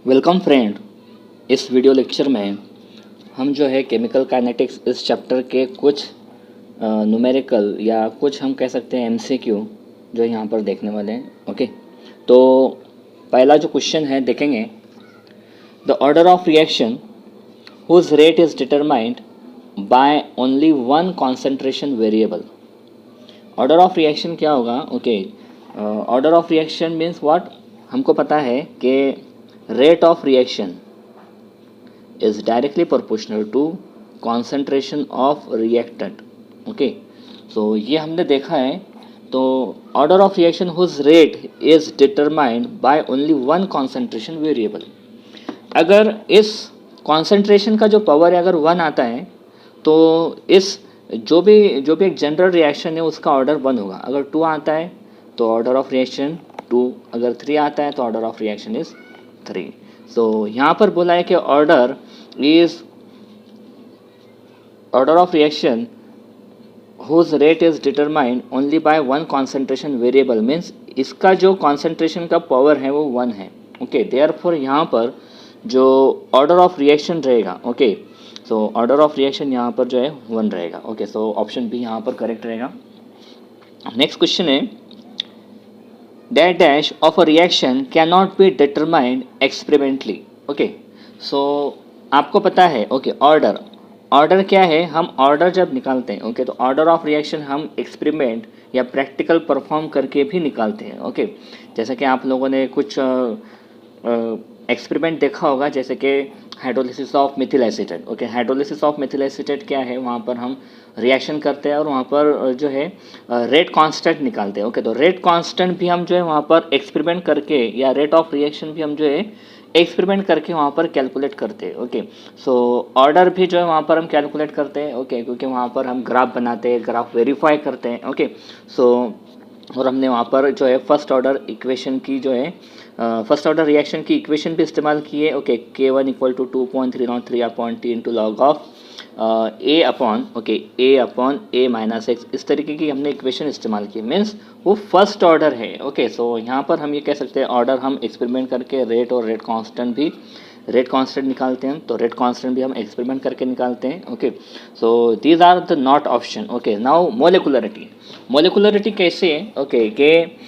Welcome friend. इस video lecture में हम जो है केमिकल काइनेटिक्स इस चैप्टर के कुछ न्यूमेरिकल या कुछ हम कह सकते हैं एमसीक्यू जो यहाँ पर देखने वाले हैं। ओके, तो पहला जो क्वेश्चन है देखेंगे, the order of reaction whose rate is determined by only one concentration variable. Order of reaction क्या होगा? Okay, order of reaction means what, हमको पता है कि rate of reaction is directly proportional to concentration of reactant. okay, so ये हमने देखा है। तो order of reaction whose rate is determined by only one concentration variable, अगर इस concentration का जो पावर है अगर 1 आता है तो इस जो भी एक जनरल रिएक्शन है उसका ऑर्डर 1 होगा। अगर 2 आता है तो ऑर्डर ऑफ रिएक्शन 2, अगर 3 आता है तो order of reaction is 3। So यहाँ पर बोला है कि order of reaction whose rate is determined only by one concentration variable, means इसका जो कॉन्सेंट्रेशन का पावर है वो 1 है। ओके, देयरफॉर यहाँ पर जो ऑर्डर ऑफ रिएक्शन रहेगा, okay, so order of reaction यहाँ पर जो है 1 रहेगा। ओके, सो ऑप्शन बी यहाँ पर करेक्ट रहेगा। नेक्स्ट क्वेश्चन है, that dash of a reaction cannot be determined experimentally. Okay, so आपको पता है, ओके, ऑर्डर क्या है? हम ऑर्डर जब निकालते हैं, ओके, तो ऑर्डर ऑफ रिएक्शन हम एक्सपेरिमेंट या प्रैक्टिकल परफॉर्म करके भी निकालते हैं। ओके, जैसे कि आप लोगों ने कुछ एक्सपेरिमेंट देखा होगा, जैसे कि hydrolysis of Mithil acetate. Okay, hydrolysis of Mithil acetate क्या है? वहाँ पर हम रिएक्शन करते हैं और वहाँ पर जो है रेट कांस्टेंट निकालते हैं। ओके, तो रेट कांस्टेंट भी हम जो है वहाँ पर एक्सपेरिमेंट करके, या रेट ऑफ रिएक्शन भी हम जो है एक्सपेरिमेंट करके वहाँ पर कैलकुलेट करते हैं। ओके, सो ऑर्डर भी जो है वहाँ पर हम कैलकुलेट करते हैं। ओके, क्योंकि वहाँ पर हम ग्राफ बनाते हैं, ग्राफ वेरीफाई करते हैं। ओके, सो और हमने वहाँ पर जो है फर्स्ट ऑर्डर इक्वेशन की जो है फर्स्ट ऑर्डर रिएक्शन की इक्वेशन भी इस्तेमाल की है। Okay, K1 = 2.303/T into log of A upon A-x, इस तरीके की हमने इक्वेशन इस्तेमाल की, मीन्स वो फर्स्ट ऑर्डर है। ओके, सो यहाँ पर हम ये कह सकते हैं ऑर्डर हम एक्सपेरिमेंट करके रेट और रेट कांस्टेंट निकालते हैं, तो रेट कांस्टेंट भी हम एक्सपेरिमेंट करके निकालते हैं। Okay, so these are the not option. Okay, now molecularity कैसे है? ओके, कि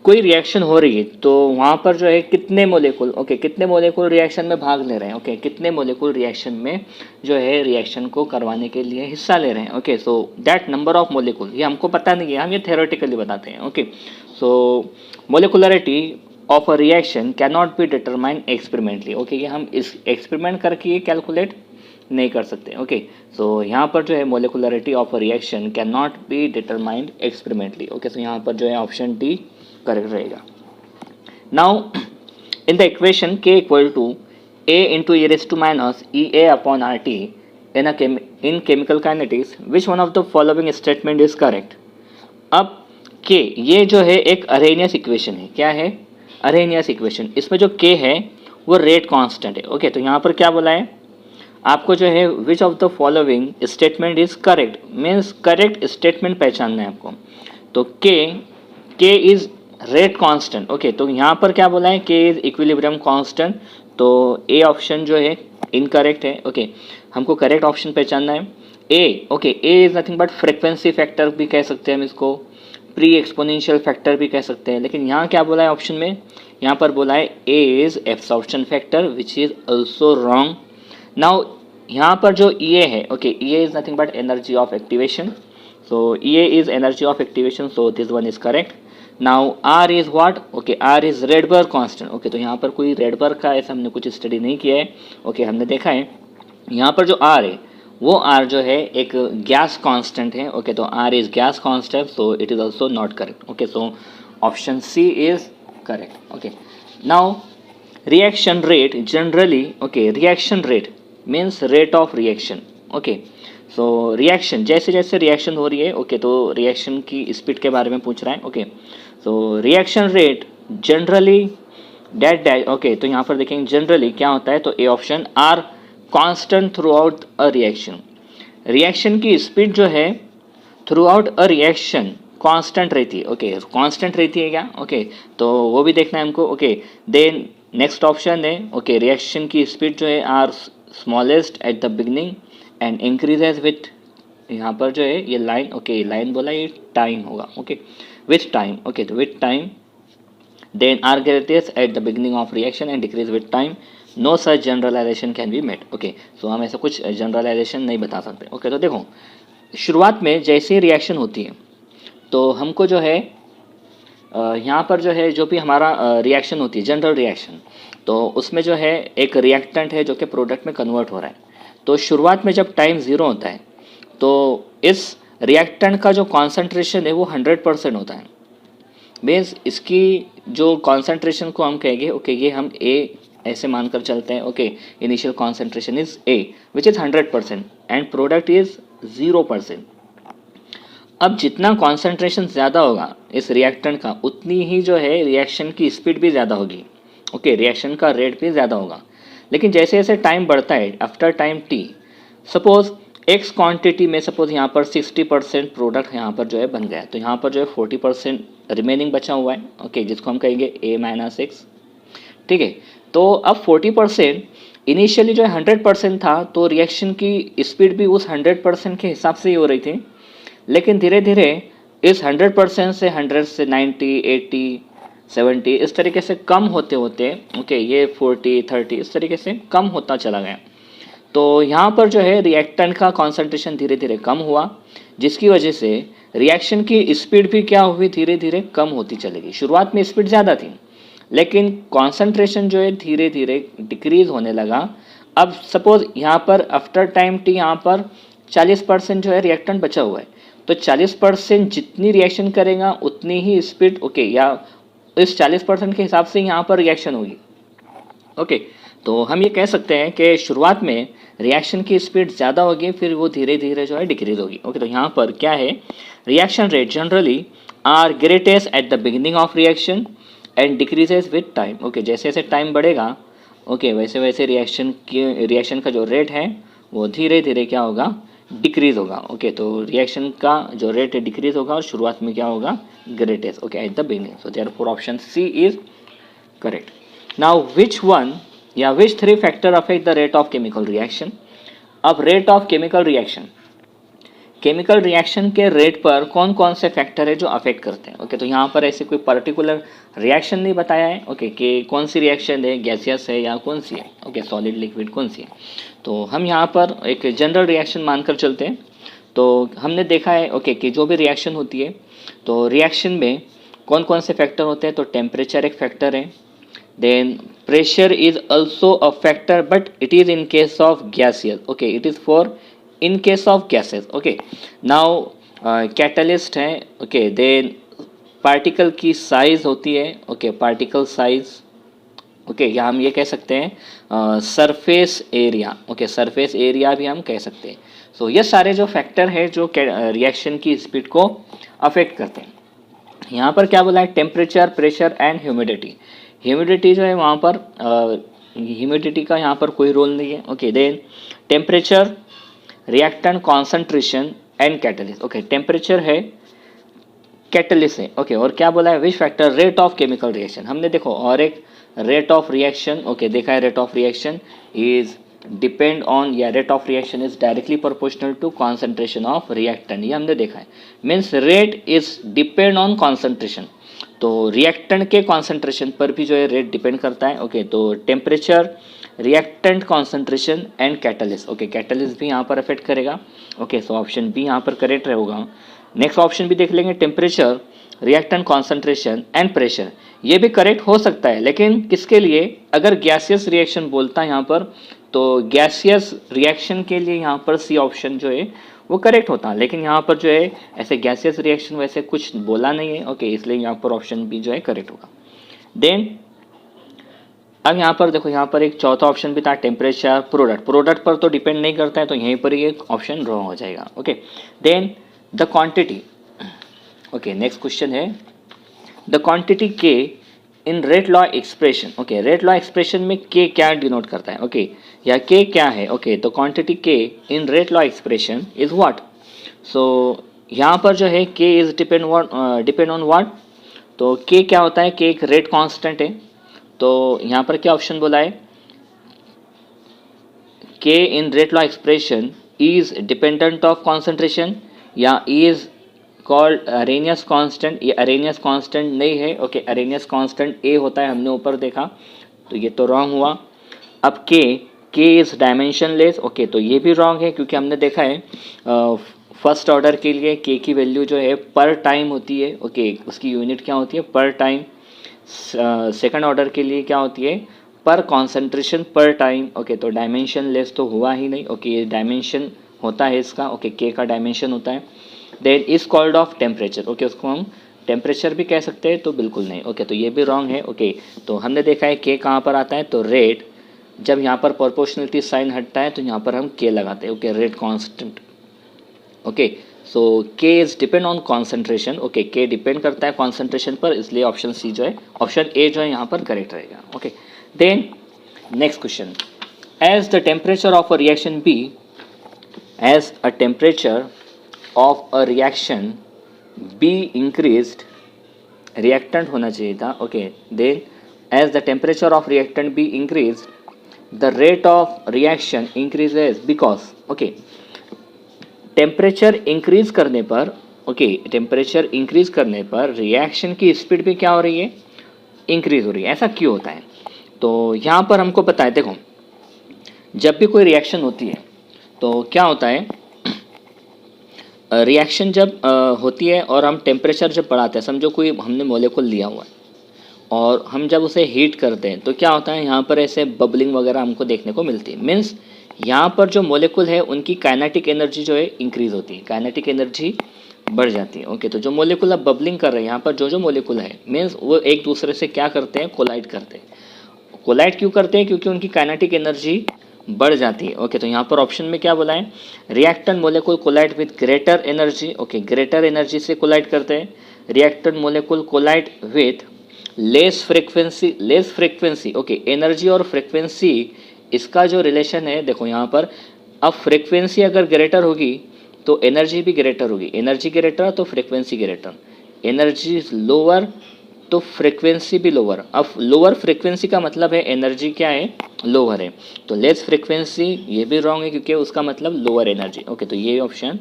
कोई रिएक्शन हो रही है तो वहाँ पर जो है कितने मोलिकुल, ओके, कितने मोलिकुल रिएक्शन में भाग ले रहे हैं। ओके, कितने मोलिकुल रिएक्शन में जो है रिएक्शन को करवाने के लिए हिस्सा ले रहे हैं। Okay, so that number of molecule, ये हमको पता नहीं है, हम ये थ्योरेटिकली बताते हैं। Okay, so molecularity of a reaction can not be determined experimentally. Okay, ये हम इस एक्सपेरिमेंट करके ये कैलकुलेट नहीं कर सकते। ओके, सो यहाँ पर जो है molecularity of a reaction can not be determined experimentally. Okay, so यहाँ पर जो है ऑप्शन डी करेक्ट रहेगा। Now in the equation K = A into e⁻ upon RT in chemical kinetics, which one of the following statement is correct? अब K ये जो है एक अरेनियस इक्वेशन है। क्या है? Arrhenius equation. इसमें जो K है वो रेट कांस्टेंट है। ओके, तो यहाँ पर क्या बोला है आपको जो है which of the following statement is correct, means correct statement पहचानना है आपको। तो K is rate constant. Okay, तो यहाँ पर क्या बोला है? K इज इक्विलिब्रियम कांस्टेंट, तो ए ऑप्शन जो है इनकरेक्ट है। ओके, हमको करेक्ट ऑप्शन पहचानना है A. Okay, A is nothing but frequency factor भी कह सकते हैं हम इसको, प्री एक्सपोनेंशियल फैक्टर भी कह सकते हैं, लेकिन यहाँ क्या बोला है ऑप्शन में? यहाँ पर बोला है A is absorption factor, which is also wrong. Now यहाँ पर जो ई है, okay, E is nothing but energy of activation, so E is energy of activation, so this one is correct. Now R is what? Okay, R is Rydberg constant. Okay, तो यहाँ पर कोई Rydberg का ऐसा हमने कुछ study नहीं किया है। ओके, हमने देखा है यहाँ पर जो आर है वो आर जो है एक गैस कांस्टेंट है। ओके, तो R is gas constant, so it is also not correct. Okay, so option C is correct. Okay, now reaction rate generally, okay, reaction rate means rate of reaction. Okay, so reaction जैसे जैसे reaction हो रही है, okay, तो reaction की speed के बारे में पूछ रहा है। Okay, so reaction rate generally that, okay, तो यहाँ पर देखेंगे जनरली क्या होता है, तो A option are constant throughout a reaction. Reaction की स्पीड जो है throughout a reaction constant रहती है। ओके, कांस्टेंट रहती है क्या? ओके, तो वो भी देखना है हमको। ओके, देन नेक्स्ट ऑप्शन है ओके रिएक्शन की स्पीड जो है are smallest at the beginning and increases with, यहाँ पर जो है ये लाइन ओके लाइन बोला ये टाइम होगा ओके विथ टाइम ओके तो with time then R greatest at the beginning of reaction and decrease with time, no such generalization can be made okay. So हम ऐसा कुछ जनरलाइजेशन नहीं बता सकते ओके। तो देखो शुरुआत में जैसे ही रिएक्शन होती है तो हमको जो है यहाँ पर जो है जो भी हमारा रिएक्शन होती है जनरल रिएक्शन, तो उसमें जो है एक रिएक्टेंट है जो कि प्रोडक्ट में कन्वर्ट हो रहा है। तो शुरुआत में जब टाइम ज़ीरो होता है तो इस रिएक्टेंट का जो कॉन्सेंट्रेशन है वो 100% होता है। मीन्स इसकी जो कॉन्सेंट्रेशन को हम कहेंगे ओके ये हम ए ऐसे मानकर चलते हैं okay initial concentration is a which is 100% and product is 0%। अब जितना कॉन्सेंट्रेशन ज़्यादा होगा इस रिएक्टेंट का उतनी ही जो है रिएक्शन की स्पीड भी ज़्यादा होगी ओके रिएक्शन का रेट भी ज़्यादा होगा। लेकिन जैसे जैसे टाइम बढ़ता है after time T, suppose x quantity में सपोज यहाँ पर 60% प्रोडक्ट यहाँ पर जो है बन गया, तो यहाँ पर जो है 40% रिमेनिंग बचा हुआ है ओके जिसको हम कहेंगे a माइनस एक्स, ठीक है। तो अब 40% इनिशियली जो है 100% था तो रिएक्शन की स्पीड भी उस 100% के हिसाब से ही हो रही थी, लेकिन धीरे धीरे इस 100% से 100 से 90 80 70 इस तरीके से कम होते होते ओके ये 40 30 इस तरीके से कम होता चला गया। तो यहाँ पर जो है रिएक्टेंट का कॉन्सेंट्रेशन धीरे धीरे कम हुआ जिसकी वजह से रिएक्शन की स्पीड भी क्या हुई धीरे धीरे कम होती चलेगी। शुरुआत में स्पीड ज़्यादा थी लेकिन कॉन्सेंट्रेशन जो है धीरे धीरे डिक्रीज होने लगा। अब सपोज यहाँ पर आफ्टर टाइम टी यहाँ पर 40% जो है रिएक्टेंट बचा हुआ है, तो 40% जितनी रिएक्शन करेगा उतनी ही स्पीड ओके या इस 40% के हिसाब से यहाँ पर रिएक्शन होगी ओके। तो हम ये कह सकते हैं कि शुरुआत में रिएक्शन की स्पीड ज़्यादा होगी फिर वो धीरे धीरे जो है डिक्रीज होगी ओके। तो यहाँ पर क्या है reaction rate generally are greatest at the beginning of reaction and decreases with time okay. जैसे जैसे टाइम बढ़ेगा ओके वैसे वैसे रिएक्शन का जो रेट है वो धीरे धीरे क्या होगा डिक्रीज होगा ओके। तो रिएक्शन का जो रेट है डिक्रीज होगा और शुरुआत में क्या होगा greatest okay at the beginning. So therefore option C is correct. Now which one या which three factor affect the rate of chemical reaction. अब रेट ऑफ केमिकल रिएक्शन के रेट पर कौन कौन से फैक्टर है जो अफेक्ट करते हैं ओके। तो यहाँ पर ऐसे कोई पर्टिकुलर रिएक्शन नहीं बताया है ओके कि कौन सी रिएक्शन है गैसियस है या कौन सी है ओके सॉलिड लिक्विड कौन सी है। तो हम यहाँ पर एक जनरल रिएक्शन मानकर चलते हैं। तो हमने देखा है ओके कि जो भी रिएक्शन होती है तो रिएक्शन में कौन कौन से फैक्टर होते हैं। तो टेम्परेचर एक फैक्टर है, then pressure is also a factor but it is in case of gaseous okay it is for in case of gases okay. Now catalyst है ओके, देन पार्टिकल की साइज होती है okay particle size okay या हम ये कह सकते हैं surface area okay surface area भी हम कह सकते हैं। सो ये सारे जो फैक्टर है जो रिएक्शन की स्पीड को अफेक्ट करते हैं। यहाँ पर क्या बोला है temperature pressure and humidity. Humidity जो है वहाँ पर ह्यूमिडिटी का यहाँ पर कोई रोल नहीं है okay. Then temperature reactant concentration and catalyst okay temperature है कैटलिस्ट है ओके। और क्या बोला है which factor rate of chemical reaction. हमने देखो और एक रेट ऑफ रिएक्शन ओके देखा है rate of reaction is depend on या rate of reaction is directly proportional to concentration of reactant, ये हमने देखा है। Means rate is depend on concentration, तो रिएक्टेंट के कॉन्सेंट्रेशन पर भी जो है रेट डिपेंड करता है ओके। तो temperature reactant concentration and catalyst okay catalyst भी यहाँ पर अफेक्ट करेगा ओके। सो ऑप्शन बी यहाँ पर करेक्ट रहेगा। नेक्स्ट ऑप्शन भी देख लेंगे temperature reactant concentration and pressure, ये भी करेक्ट हो सकता है लेकिन किसके लिए अगर गैसियस रिएक्शन बोलता है यहाँ पर तो गैसियस रिएक्शन के लिए यहाँ पर सी ऑप्शन जो है वो करेक्ट होता है। लेकिन यहाँ पर जो है ऐसे गैसियस रिएक्शन वैसे कुछ बोला नहीं है ओके इसलिए यहाँ पर ऑप्शन बी जो है करेक्ट होगा। देन अब यहाँ पर देखो यहाँ पर एक चौथा ऑप्शन भी था टेम्परेचर प्रोडक्ट पर तो डिपेंड नहीं करता है तो यहीं पर ही एक ऑप्शन रॉन्ग हो जाएगा okay. Then the quantity okay next question है the quantity K in rate law expression okay. Rate law expression में के क्या डिनोट करता है ओके या के क्या है ओके। तो quantity K in rate law expression is what. So यहाँ पर जो है के इज डिपेंड ऑन व्हाट। तो के क्या होता है के एक रेट कांस्टेंट है तो यहाँ पर क्या ऑप्शन बोला है, K in rate law expression is dependent of concentration या इज कॉल्ड अरेनियस कांस्टेंट। ये अरेनियस कांस्टेंट नहीं है, ओके अरेनियस कांस्टेंट ए होता है, हमने ऊपर देखा, तो ये तो रॉन्ग हुआ। अब के इज डायमेंशनलेस, ओके तो ये भी रॉन्ग है क्योंकि हमने देखा है फर्स्ट ऑर्डर के लिए के की वैल्यू जो है पर टाइम होती है, ओके उसकी यूनिट क्या होती है, पर टाइम। सेकंड ऑर्डर के लिए क्या होती है, पर कॉन्सेंट्रेशन पर टाइम, ओके तो डायमेंशनलेस तो हुआ ही नहीं, ओके ये डायमेंशन होता है इसका, ओके के का डायमेंशन होता है। Then is called of temperature, okay उसको हम टेम्परेचर भी कह सकते हैं, तो बिल्कुल नहीं, ओके तो ये भी रॉन्ग है। ओके तो हमने देखा है के कहाँ पर आता है, तो रेट, जब यहाँ पर प्रोपोर्शनलिटी साइन हटता है तो यहाँ पर हम के लगाते हैं, okay rate constant. Okay so K is depend on concentration, okay K depend करता है कॉन्सेंट्रेशन पर, इसलिए ऑप्शन सी जो है, ऑप्शन ए जो है यहाँ पर करेक्ट रहेगा। Okay then next question, as the temperature of a reaction be, as a temperature of a reaction be increased, reactant होना चाहिए था, okay then as the temperature of reactant be increased the rate of reaction increases because, okay temperature increase करने पर, okay temperature increase करने पर reaction की speed भी क्या हो रही है, इंक्रीज हो रही है। ऐसा क्यों होता है, तो यहाँ पर हमको पता है, देखो जब भी कोई रिएक्शन होती है तो क्या होता है, रिएक्शन जब होती है और हम टेम्परेचर जब बढ़ाते हैं, समझो कोई हमने मॉलिक्यूल लिया हुआ है और हम जब उसे हीट करते हैं तो क्या होता है, यहाँ पर ऐसे बबलिंग वगैरह हमको देखने को मिलती है। मीन्स यहाँ पर जो मॉलिक्यूल है उनकी काइनेटिक एनर्जी जो है इंक्रीज होती है, काइनेटिक एनर्जी बढ़ जाती है। ओके तो जो मॉलिक्यूल अब बबलिंग कर रहे हैं, यहाँ पर जो मॉलिक्यूल है मीन्स वो एक दूसरे से क्या करते हैं, कोलाइड करते हैं। कोलाइड क्यों करते हैं, क्योंकि उनकी काइनेटिक एनर्जी बढ़ जाती है। ओके तो यहाँ पर ऑप्शन में क्या बोला है, reactant molecule collide with greater energy, okay greater energy से कोलाइड करते हैं। Reactant molecule collide with less frequency, okay energy और फ्रीक्वेंसी इसका जो रिलेशन है, देखो यहाँ पर अब फ्रीक्वेंसी अगर ग्रेटर होगी तो एनर्जी भी ग्रेटर होगी, एनर्जी ग्रेटर तो फ्रीक्वेंसी ग्रेटर, एनर्जी लोअर तो फ्रीक्वेंसी भी लोअर। अब लोअर फ्रीक्वेंसी का मतलब है एनर्जी क्या है, लोअर है, तो लेस फ्रीक्वेंसी ये भी रॉन्ग है क्योंकि उसका मतलब लोअर एनर्जी। ओके तो ये ऑप्शन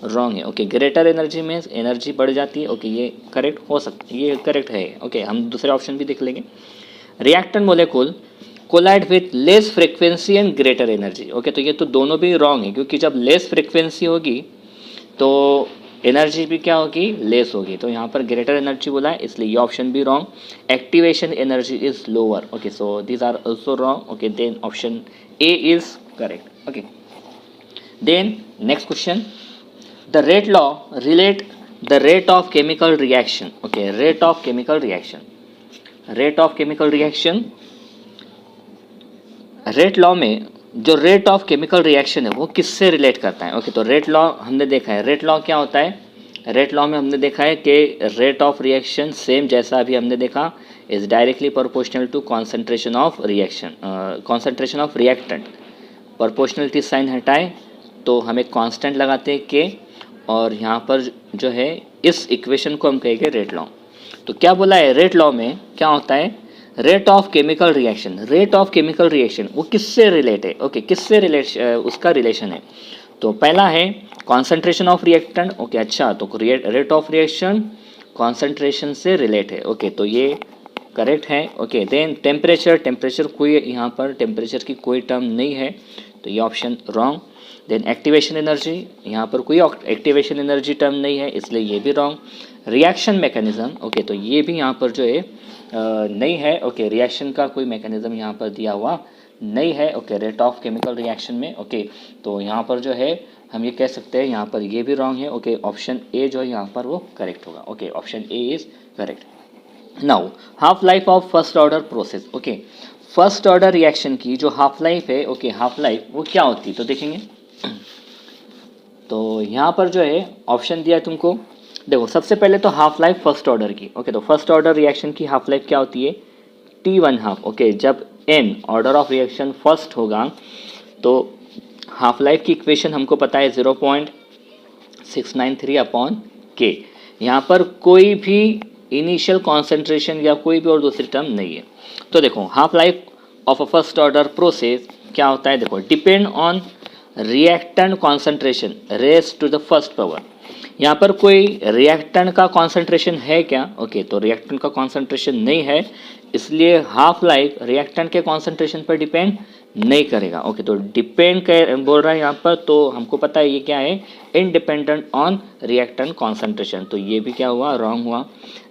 रॉन्ग है। ओके ग्रेटर एनर्जी में एनर्जी बढ़ जाती है, ओके ये करेक्ट हो सकता है, ये करेक्ट है। ओके हम दूसरे ऑप्शन भी देख लेंगे, reactant molecule collide with less frequency and greater energy. Okay तो ये तो दोनों भी रॉन्ग है क्योंकि जब लेस फ्रीक्वेंसी होगी तो एनर्जी भी क्या होगी, लेस होगी, तो यहाँ पर ग्रेटर एनर्जी बोला है, इसलिए ये ऑप्शन भी wrong. Activation energy is lower, okay so these are also wrong. Okay then option A is correct. Okay then next question, the rate law relate the rate of chemical reaction. Okay rate of chemical reaction, rate of chemical reaction, rate law में जो rate of chemical reaction है वो किससे relate करता है। Okay तो rate law हमने देखा है, रेट लॉ क्या होता है, रेट लॉ में हमने देखा है कि रेट ऑफ रिएक्शन सेम जैसा अभी हमने देखा is directly proportional to concentration of reaction, concentration of reactant. Proportionality sign हटाए तो हमें कांस्टेंट लगाते हैं के, और यहाँ पर जो है इस इक्वेशन को हम कहेंगे रेट लॉ। तो क्या बोला है, रेट लॉ में क्या होता है, rate of chemical reaction, rate of chemical reaction वो किससे रिलेट है, ओके किससे रिलेट उसका रिलेशन है। तो पहला है कॉन्सेंट्रेशन ऑफ रिएक्टेंट, ओके अच्छा तो रेट ऑफ रिएक्शन कॉन्सेंट्रेशन से रिलेट है, ओके तो ये करेक्ट है। ओके देन टेम्परेचर, टेम्परेचर कोई यहाँ पर टेम्परेचर की कोई टर्म नहीं है, तो ये option wrong. Then activation energy, यहाँ पर कोई एक्टिवेशन एनर्जी टर्म नहीं है, इसलिए ये भी रॉन्ग। रिएक्शन मैकेनिज्म, ओके तो ये भी यहाँ पर जो है नहीं है, ओके रिएक्शन का कोई मैकेनिज्म यहाँ पर दिया हुआ नहीं है। Okay rate of chemical reaction में, ओके तो यहाँ पर जो है हम ये कह सकते हैं यहाँ पर ये भी रॉन्ग है। ओके ऑप्शन ए जो है यहाँ पर वो करेक्ट होगा। Okay option A is correct. Now half life of first order process, okay first order reaction की जो हाफ लाइफ है, ओके हाफ लाइफ वो क्या होती है, तो देखेंगे तो यहाँ पर जो है ऑप्शन दिया है तुमको, देखो सबसे पहले तो हाफ लाइफ फर्स्ट ऑर्डर की, ओके तो फर्स्ट ऑर्डर रिएक्शन की हाफ लाइफ क्या होती है, T1 हाफ। ओके जब n order of reaction first होगा तो हाफ लाइफ की इक्वेशन हमको पता है 0.693 अपॉन के। यहाँ पर कोई भी इनिशियल कॉन्सेंट्रेशन या कोई भी और दूसरी टर्म नहीं है। तो देखो half life of a first order process क्या होता है, देखो depend on reactant concentration raise to the first power. यहाँ पर कोई रिएक्टेंट का कॉन्सेंट्रेशन है क्या, ओके तो रिएक्टेंट का कॉन्सेंट्रेशन नहीं है, इसलिए हाफ लाइफ रिएक्टेंट के कॉन्सेंट्रेशन पर डिपेंड नहीं करेगा। ओके तो डिपेंड कर बोल रहा है यहाँ पर, तो हमको पता है ये क्या है, इंडिपेंडेंट ऑन रिएक्टेंट कॉन्सेंट्रेशन, तो ये भी क्या हुआ, रॉन्ग हुआ।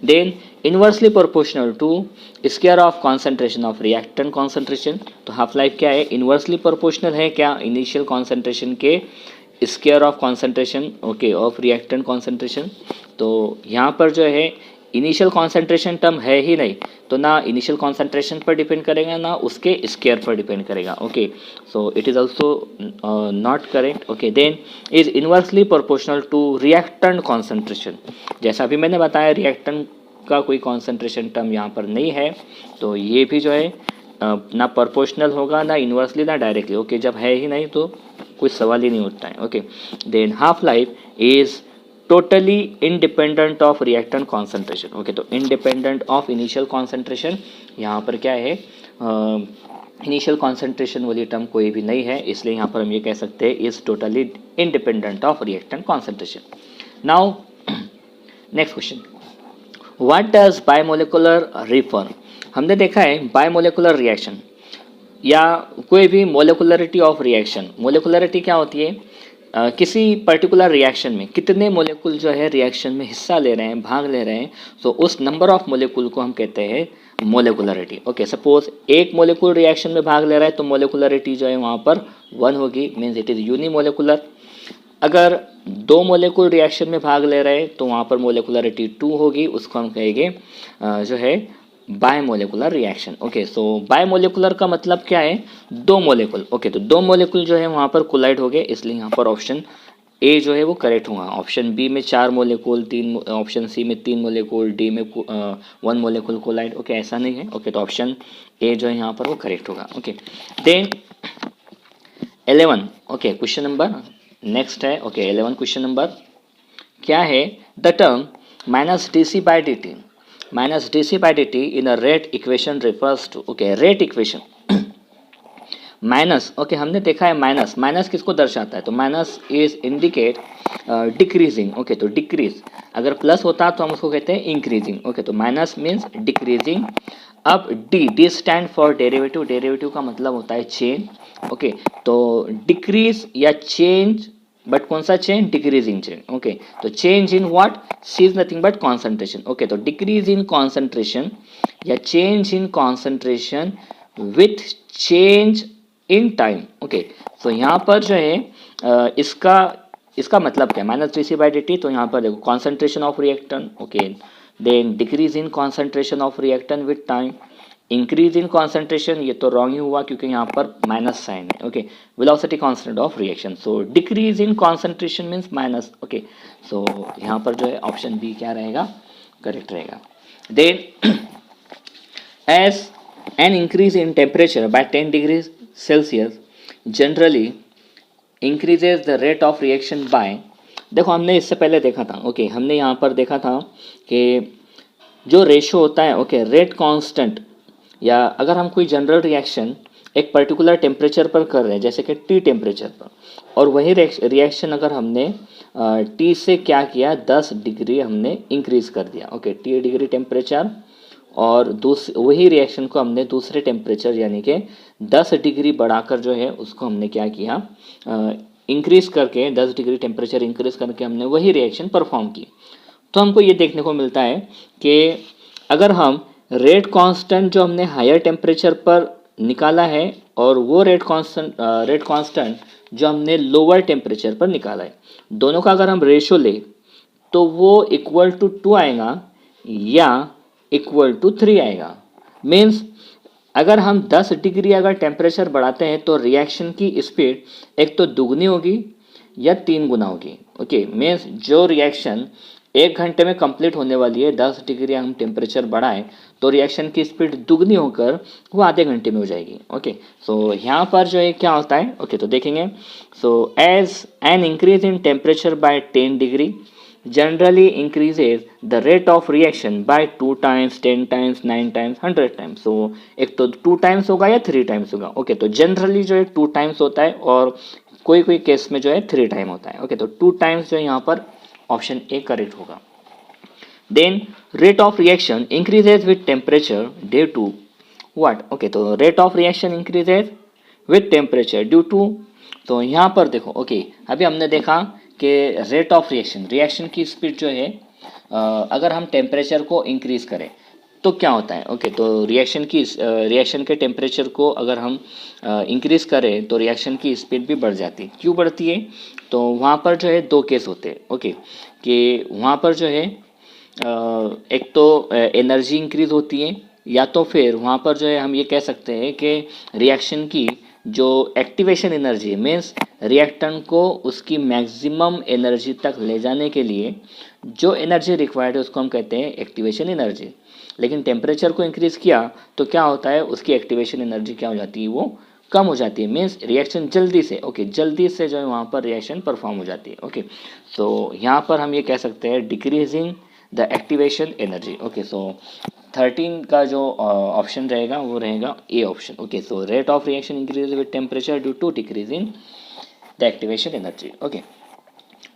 Then inversely proportional to square of concentration of reactant concentration, तो हाफ लाइफ क्या है, इनवर्सली प्रोपोर्शनल है क्या, इनिशियल कॉन्सेंट्रेशन के square of concentration, okay of reactant concentration. तो यहाँ पर जो है इनिशियल कॉन्सेंट्रेशन टर्म है ही नहीं, तो ना इनिशियल कॉन्सेंट्रेशन पर डिपेंड करेगा ना उसके स्क्वायर पर डिपेंड करेगा। Okay so it is also not correct. Okay then is inversely proportional to reactant concentration, जैसा अभी मैंने बताया रिएक्टेंट का कोई कॉन्सेंट्रेशन टर्म यहाँ पर नहीं है, तो ये भी जो है ना प्रोपोर्शनल होगा ना इनवर्सली ना डायरेक्टली। ओके जब है ही नहीं तो कोई सवाल ही नहीं उठता है। Okay then half life is totally independent of reactant concentration. Okay तो इंडिपेंडेंट ऑफ इनिशियल कॉन्सेंट्रेशन, यहाँ पर क्या है, इनिशियल कॉन्सेंट्रेशन वाली टर्म कोई भी नहीं है, इसलिए यहाँ पर हम ये कह सकते हैं is totally independent of reactant concentration. Now next question, what does biomolecular refer. हमने देखा है बायोमोलिकुलर रिएक्शन या कोई भी मोलिकुलरिटी ऑफ रिएक्शन, मोलिकुलरिटी क्या होती है, किसी पर्टिकुलर रिएक्शन में कितने मोलिकुल जो है रिएक्शन में हिस्सा ले रहे हैं, भाग ले रहे हैं, तो उस नंबर ऑफ मोलिकुल को हम कहते हैं मोलिकुलरिटी। ओके सपोज एक मोलिकुल रिएक्शन में भाग ले रहा है तो मोलिकुलरिटी जो है वहाँ पर 1 होगी, मीन्स इट इज़ यूनिमोलिकुलर। अगर 2 मोलिकुल रिएक्शन में भाग ले रहे हैं तो वहाँ पर मोलिकुलरिटी 2 होगी, उसको हम कहेंगे जो है बायोमोलिकुलर रिएक्शन। ओके सो बायोमोलिकुलर का मतलब क्या है, 2 मोलिकुल। ओके तो 2 मोलिकुल जो है वहाँ पर कोलाइड हो गए, इसलिए यहाँ पर ऑप्शन ए जो है वो करेक्ट होगा। ऑप्शन बी में 4 मोलिकुल, 3, ऑप्शन सी में 3 मोलिकुल, डी में 1 मोलिकुल कोलाइड। ओके ऐसा नहीं है। ओके तो ऑप्शन ए जो है यहाँ पर वो करेक्ट होगा। Okay then 11, okay question number next है। ओके 11 क्वेश्चन नंबर क्या है, the term minus D C by D T, minus D C by D t in a rate equation refers to, okay rate equation minus, okay हमने देखा है minus, minus किसको दर्शाता है, तो minus is indicate decreasing. Okay तो decrease, अगर plus होता तो हम उसको कहते हैं इंक्रीजिंग। ओके तो माइनस मीन्स डिक्रीजिंग। अब D stand for derivative, derivative का मतलब होता है चेंज। ओके तो डिक्रीज या चेंज, बट कौन सा चेंज, डिक्रीजिंग चेंज। ओके तो change in what, C is nothing but concentration. Okay तो डिक्रीज इन कॉन्सेंट्रेशन या change in concentration with change in time. Okay तो यहाँ पर जो है इसका मतलब क्या है, minus D C by D T, तो यहाँ पर देखो concentration of reactant. Okay then decrease in concentration of reactant with time, increase in concentration, ये तो रॉन्ग ही हुआ क्योंकि यहाँ पर माइनस साइन है। Okay velocity constant of reaction, so decrease in concentration means minus. Okay so यहाँ पर जो है ऑप्शन बी क्या रहेगा, करेक्ट रहेगा। Then as an increase in temperature by 10 degree Celsius generally increases the rate of reaction by, देखो हमने इससे पहले देखा था। ओके हमने यहाँ पर देखा था कि जो रेशो होता है, ओके रेट कांस्टेंट, या अगर हम कोई जनरल रिएक्शन एक पर्टिकुलर टेम्परेचर पर कर रहे हैं जैसे कि टी टेम्परेचर पर, और वही रिएक्शन अगर हमने टी से क्या किया, 10 डिग्री हमने इंक्रीज़ कर दिया। ओके टी डिग्री टेम्परेचर, और वही रिएक्शन को हमने दूसरे टेम्परेचर यानी कि 10 डिग्री बढ़ाकर जो है उसको हमने क्या किया, इंक्रीज़ करके 10 डिग्री टेम्परेचर इंक्रीज़ करके हमने वही रिएक्शन परफॉर्म की। तो हमको ये देखने को मिलता है कि अगर हम रेट कांस्टेंट जो हमने हायर टेम्परेचर पर निकाला है और वो रेट कांस्टेंट जो हमने लोअर टेम्परेचर पर निकाला है, दोनों का अगर हम रेशो ले तो वो इक्वल टू 2 आएगा या इक्वल टू 3 आएगा। मीन्स अगर हम 10 डिग्री अगर टेम्परेचर बढ़ाते हैं तो रिएक्शन की स्पीड एक तो दुगनी होगी या 3 गुना होगी। ओके मीन्स जो रिएक्शन 1 घंटे में कंप्लीट होने वाली है, 10 डिग्री हम टेम्परेचर बढ़ाएं तो रिएक्शन की स्पीड दुगनी होकर वो आधे घंटे में हो जाएगी। ओके सो यहाँ पर जो है क्या होता है, ओके तो देखेंगे, so as an increase in temperature by 10 degree generally increases the rate of reaction by 2 times, 10 times, 9 times, 100 times. So एक तो 2 times होगा या 3 times होगा. ओके तो जनरली जो है 2 times होता है और कोई कोई केस में जो है 3 टाइम होता है. ओके तो 2 times जो है यहाँ पर ऑप्शन ए करेक्ट होगा. Then rate of reaction increases with temperature due to what. Okay तो rate of reaction increases with temperature due to. तो यहाँ पर देखो ओके अभी हमने देखा कि रेट ऑफ रिएक्शन की स्पीड जो है अगर हम टेम्परेचर को इंक्रीज करें तो क्या होता है. ओके तो रिएक्शन के टेम्परेचर को अगर हम इंक्रीज करें तो रिएक्शन की स्पीड भी बढ़ जाती है. क्यों बढ़ती है. तो वहाँ पर जो है दो केस होते हैं. ओके कि वहाँ पर जो है एक तो एनर्जी इंक्रीज होती है या तो फिर वहाँ पर जो है हम ये कह सकते हैं कि रिएक्शन की जो एक्टिवेशन एनर्जी है मीन्स रिएक्टेंट को उसकी मैक्सिमम एनर्जी तक ले जाने के लिए जो एनर्जी रिक्वायर्ड है उसको हम कहते हैं एक्टिवेशन एनर्जी. लेकिन टेम्परेचर को इंक्रीज़ किया तो क्या होता है उसकी एक्टिवेशन एनर्जी क्या हो जाती है वो कम हो जाती है. मीन्स रिएक्शन जल्दी से जल्दी से जो है वहाँ पर रिएक्शन परफॉर्म हो जाती है. ओके सो यहाँ पर हम ये कह सकते हैं decreasing the activation energy. Okay so 13 का जो ऑप्शन रहेगा वो रहेगा A option. Okay so rate of reaction increase with temperature due to decrease in the activation energy. Okay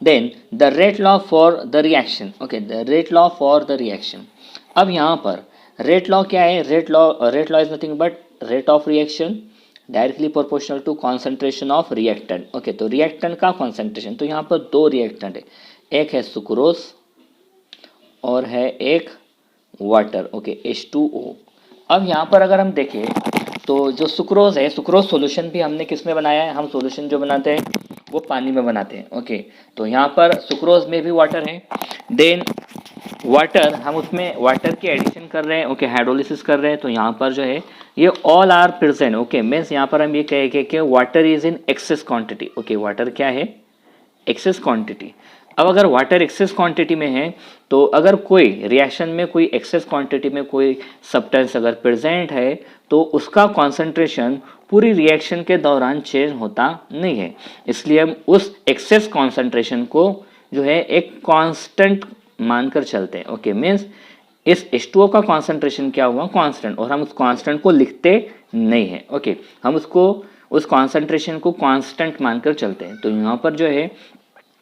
then the rate law for the reaction. Okay the rate law for the reaction. अब यहाँ पर rate law क्या है. Rate law is nothing but rate of reaction directly proportional to concentration of reactant. Okay तो reactant का concentration तो यहाँ पर दो रिएक्टेंट है. एक है सुक्रोज और है एक वाटर. Okay H2O. अब यहाँ पर अगर हम देखें तो जो सुक्रोज है सुक्रोज सॉल्यूशन भी हमने किस में बनाया है. हम सॉल्यूशन जो बनाते हैं वो पानी में बनाते हैं. ओके तो यहाँ पर सुक्रोज में भी वाटर है. देन वाटर हम उसमें वाटर की एडिशन कर रहे हैं. ओके हाइड्रोलिसिस कर रहे हैं. तो यहाँ पर जो है ये all are present. Okay means यहाँ पर हम ये कहेंगे कि water is in excess quantity. Okay water क्या है एक्सेस क्वांटिटी. अब अगर वाटर एक्सेस क्वांटिटी में है तो अगर कोई रिएक्शन में कोई एक्सेस क्वांटिटी में कोई सब्सटेंस अगर प्रेजेंट है तो उसका कॉन्सेंट्रेशन पूरी रिएक्शन के दौरान चेंज होता नहीं है. इसलिए हम उस एक्सेस कॉन्सेंट्रेशन को जो है एक कांस्टेंट मानकर चलते हैं. ओके मीन्स इस H2O का कॉन्सेंट्रेशन क्या हुआ कांस्टेंट और हम उस कांस्टेंट को लिखते नहीं है. ओके हम उसको उस कॉन्सेंट्रेशन को कांस्टेंट मानकर चलते हैं. तो यहाँ पर जो है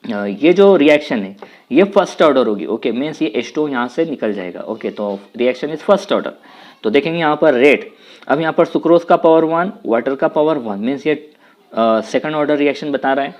ये जो रिएक्शन है ये फर्स्ट ऑर्डर होगी. ओके मीन्स ये H2O यहाँ से निकल जाएगा. ओके तो रिएक्शन इज फर्स्ट ऑर्डर. तो देखेंगे यहाँ पर रेट. अब यहाँ पर सुक्रोज का पावर 1 वाटर का पावर 1 मीन्स ये सेकंड ऑर्डर रिएक्शन बता रहा है.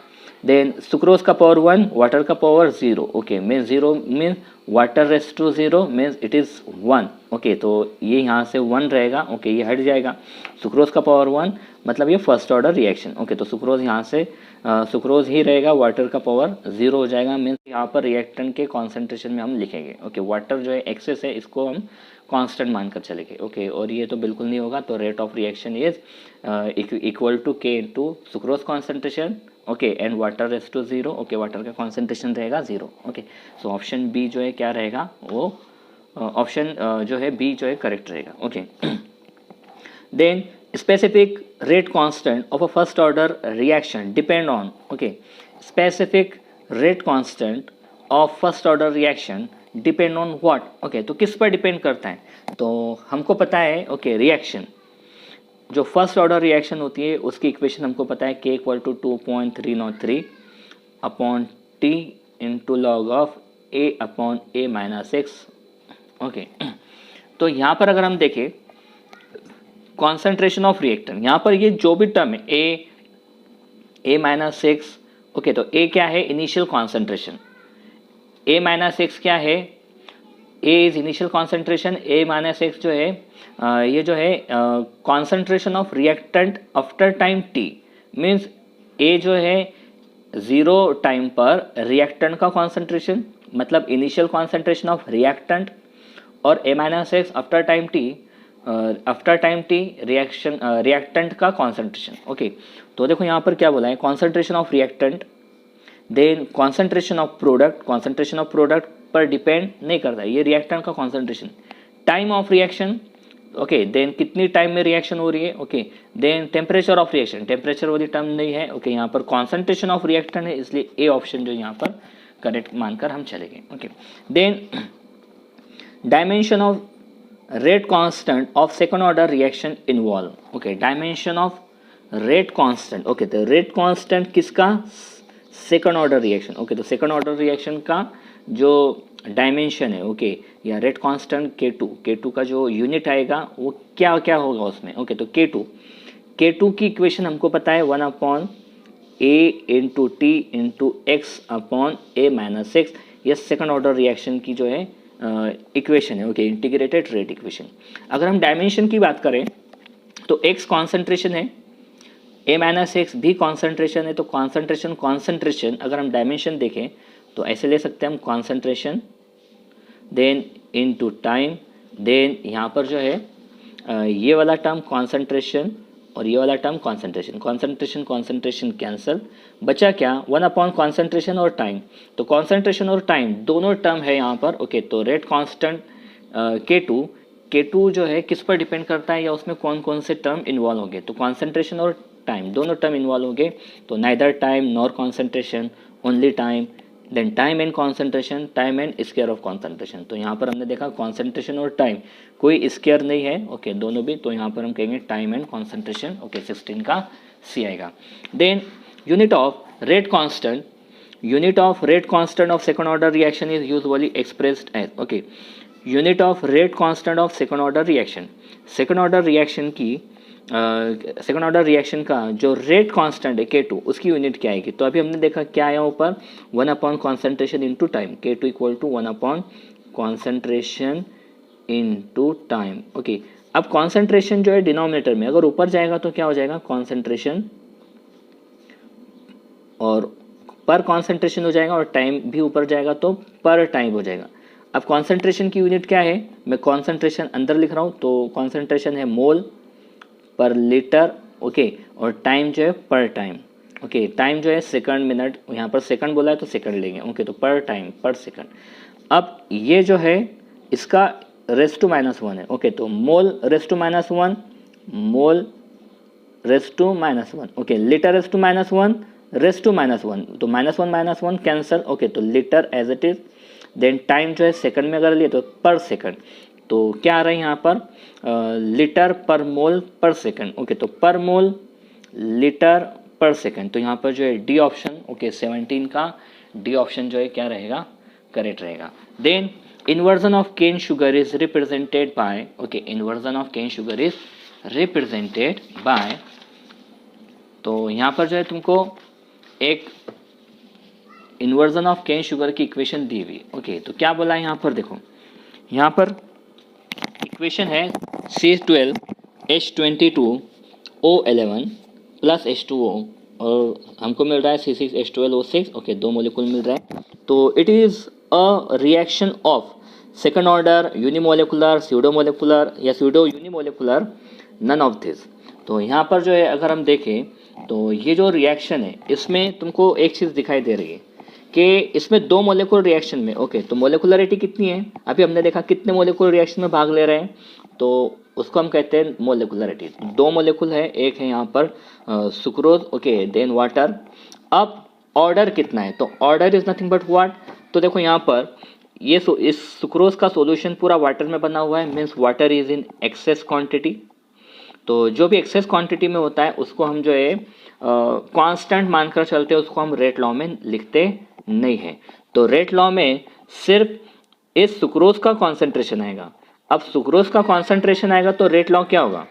देन सुक्रोज का पावर 1 वाटर का power 0. Okay means 0 means water raise to 0 means it is 1. Okay तो ये यहाँ से 1 रहेगा. ओके ये हट जाएगा. सुक्रोज का पावर 1 मतलब ये फर्स्ट ऑर्डर रिएक्शन. ओके तो सुक्रोज यहाँ से सुक्रोज ही रहेगा. वाटर का पावर 0 हो जाएगा. मीन्स यहाँ पर रिएक्टेंट के कॉन्सेंट्रेशन में हम लिखेंगे. ओके वाटर जो है एक्सेस है इसको हम कांस्टेंट मानकर चलेंगे. ओके और ये तो बिल्कुल नहीं होगा. तो rate of reaction is equal to K into sucrose concentration. Okay and water raise to 0. Okay water का कॉन्सेंट्रेशन रहेगा 0. ओके सो ऑप्शन बी जो है क्या रहेगा वो ऑप्शन जो है बी जो है करेक्ट रहेगा. Okay then specific rate constant of a first order reaction depend on. Okay specific rate constant of first order reaction depend on what. Okay तो किस पर डिपेंड करता है. तो हमको पता है ओके रिएक्शन जो फर्स्ट ऑर्डर रिएक्शन होती है उसकी इक्वेशन हमको पता है K equal to 2.303 upon T into log of A upon A-6. Okay तो यहाँ पर अगर हम देखें कॉन्सेंट्रेशन ऑफ रिएक्टेंट यहाँ पर ये जो भी टर्म है A-6. ओके तो A क्या है इनिशियल कॉन्सेंट्रेशन. A-6 क्या है A is initial concentration. A-6 जो है ये जो है concentration of reactant after time T means A जो है 0 टाइम पर रिएक्टेंट का कॉन्सेंट्रेशन मतलब इनिशियल कॉन्सेंट्रेशन ऑफ रिएक्टेंट और A-6 after time T reactant का कॉन्सेंट्रेशन. ओके तो देखो यहाँ पर क्या बोला है concentration of reactant. Then concentration of product पर डिपेंड नहीं करता ये रिएक्टेंट का concentration. Time of reaction. Okay then कितनी टाइम में रिएक्शन हो रही है. Okay then temperature of reaction. Temperature वाली टर्म नहीं है. ओके यहाँ पर कॉन्सेंट्रेशन ऑफ रिएक्टेंट है इसलिए ए ऑप्शन जो यहाँ पर करेक्ट मानकर हम चलेंगे। Okay, then dimension of rate constant of second order reaction involve. Okay, dimension of rate constant. Okay, तो रेट कांस्टेंट किसका? Second order reaction. ओके, तो सेकंड ऑर्डर रिएक्शन का जो डायमेंशन है, ओके, या रेट कांस्टेंट K2 का जो unit आएगा वो क्या क्या होगा उसमें। ओके, तो K2 की इक्वेशन हमको पता है 1/a into T into x upon a minus x. ये सेकंड ऑर्डर रिएक्शन की जो है इक्वेशन है। Okay, integrated rate equation. अगर हम डायमेंशन की बात करें तो x कॉन्सेंट्रेशन है, a माइनस एक्स भी कॉन्सेंट्रेशन है। तो कॉन्सेंट्रेशन अगर हम डायमेंशन देखें तो ऐसे ले सकते हैं हम, कॉन्सेंट्रेशन देन इनटू टाइम, देन यहाँ पर जो है ये वाला टर्म कॉन्सेंट्रेशन और ये वाला टर्म कॉन्सेंट्रेशन कैंसिल, बचा क्या? 1 अपॉन कॉन्सेंट्रेशन और टाइम। तो कॉन्सेंट्रेशन और टाइम दोनों टर्म है यहाँ पर। ओके, तो रेट कांस्टेंट K2 जो है किस पर डिपेंड करता है या उसमें कौन कौन से टर्म इन्वॉल्व होंगे? तो कॉन्सेंट्रेशन और टाइम दोनों टर्म इन्वॉल्व होंगे। तो neither time nor concentration, only time, then time and concentration, time and square of concentration. तो यहाँ पर हमने देखा कॉन्सेंट्रेशन और टाइम कोई स्क्वायर नहीं है। ओके, दोनों भी, तो यहाँ पर हम कहेंगे टाइम एंड कॉन्सेंट्रेशन। ओके, 16 का सी आएगा। Then unit of rate constant of second order reaction is usually expressed as. Okay, unit of rate constant of second order reaction का जो रेट कांस्टेंट है K2 उसकी यूनिट क्या आएगी? तो अभी हमने देखा क्या आया ऊपर, 1 upon concentration into time. K2 equal to 1 upon concentration into time. Okay, अब कॉन्सेंट्रेशन जो है डिनोमिनेटर में अगर ऊपर जाएगा तो क्या हो जाएगा? कॉन्सेंट्रेशन, और पर कॉन्सेंट्रेशन हो जाएगा, और टाइम भी ऊपर जाएगा तो पर टाइम हो जाएगा। अब कॉन्सेंट्रेशन की यूनिट क्या है? मैं कॉन्सेंट्रेशन अंदर लिख रहा हूँ, तो कॉन्सेंट्रेशन है मोल पर लीटर। ओके, और टाइम जो है पर टाइम। ओके, टाइम जो है सेकंड, मिनट, यहाँ पर सेकंड बोला है तो सेकंड लेंगे। ओके, तो पर टाइम पर सेकंड। अब ये जो है इसका रेस टू -1 है। ओके, तो mole raise to -1, mole raise to -1। Okay, litre raise to -1, raise to -1, तो -1 कैंसिल। ओके, तो litre as it is. Then time जो है सेकंड में अगर लिए तो पर सेकंड, तो क्या आ रहा है यहाँ पर? Litre per mole per second. Okay, तो पर मोल लीटर पर सेकंड। तो यहाँ पर जो है डी ऑप्शन, ओके, 17 का डी ऑप्शन जो है क्या रहेगा? करेक्ट रहेगा। Then inversion of cane sugar is represented by. Okay, inversion of cane sugar is represented by, तो यहाँ पर जो है तुमको एक इन्वर्जन ऑफ केन शुगर की इक्वेशन दी हुई। ओके, तो क्या बोला है यहाँ पर? देखो यहाँ पर इक्वेशन है C12H22O11 प्लस H2O, और हमको मिल रहा है C6H12O6। ओके, 2 मोलिकुल मिल रहा है। तो it is a reaction of second order unimolecular, pseudomolecular या pseudo unimolecular, none of this. तो यहाँ पर जो है अगर हम देखें तो ये जो रिएक्शन है इसमें तुमको एक चीज़ दिखाई दे रही है कि इसमें 2 मोलिकुलर रिएक्शन में। ओके, तो मोलिकुलरिटी कितनी है? अभी हमने देखा कितने मोलिकुलर रिएक्शन में भाग ले रहे हैं, तो उसको हम कहते हैं मोलिकुलरिटी। 2 मोलिकुल है, एक है यहाँ पर सुक्रोज, ओके, देन वाटर। अब ऑर्डर कितना है? तो order is nothing but what? तो देखो यहाँ पर ये इस सुक्रोज का सॉल्यूशन पूरा वाटर में बना हुआ है, means water is in excess quantity. तो जो भी एक्सेस क्वांटिटी में होता है उसको हम जो है कांस्टेंट मानकर चलते हैं, उसको हम रेट लॉ में लिखते नहीं है। तो रेट लॉ में सिर्फ इस सुक्रोज का कॉन्सेंट्रेशन आएगा। अब सुक्रोज का कॉन्सेंट्रेशन आएगा तो रेट लॉ क्या होगा?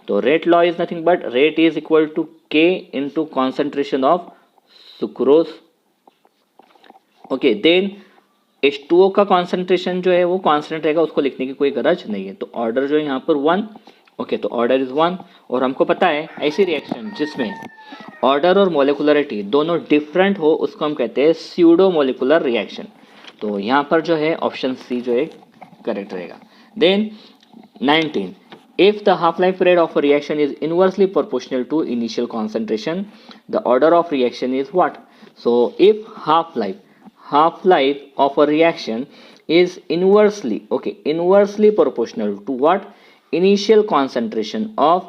तो rate law is nothing but rate is equal to K into concentration of sucrose. Okay, then H2O का कॉन्सेंट्रेशन जो है वो कांस्टेंट रहेगा, उसको लिखने की कोई गरज नहीं है। तो ऑर्डर जो है यहाँ पर 1। ओके, तो ऑर्डर इज 1, और हमको पता है ऐसी रिएक्शन जिसमें ऑर्डर और मोलिकुलरिटी दोनों डिफरेंट हो उसको हम कहते हैं स्यूडो मोलिकुलर रिएक्शन। तो यहाँ पर जो है ऑप्शन सी जो है करेक्ट रहेगा। Then 19, if the half-life period of a reaction is inversely proportional to initial concentration, the order of reaction is what? So if half-life of a reaction is inversely proportional to what? Initial concentration of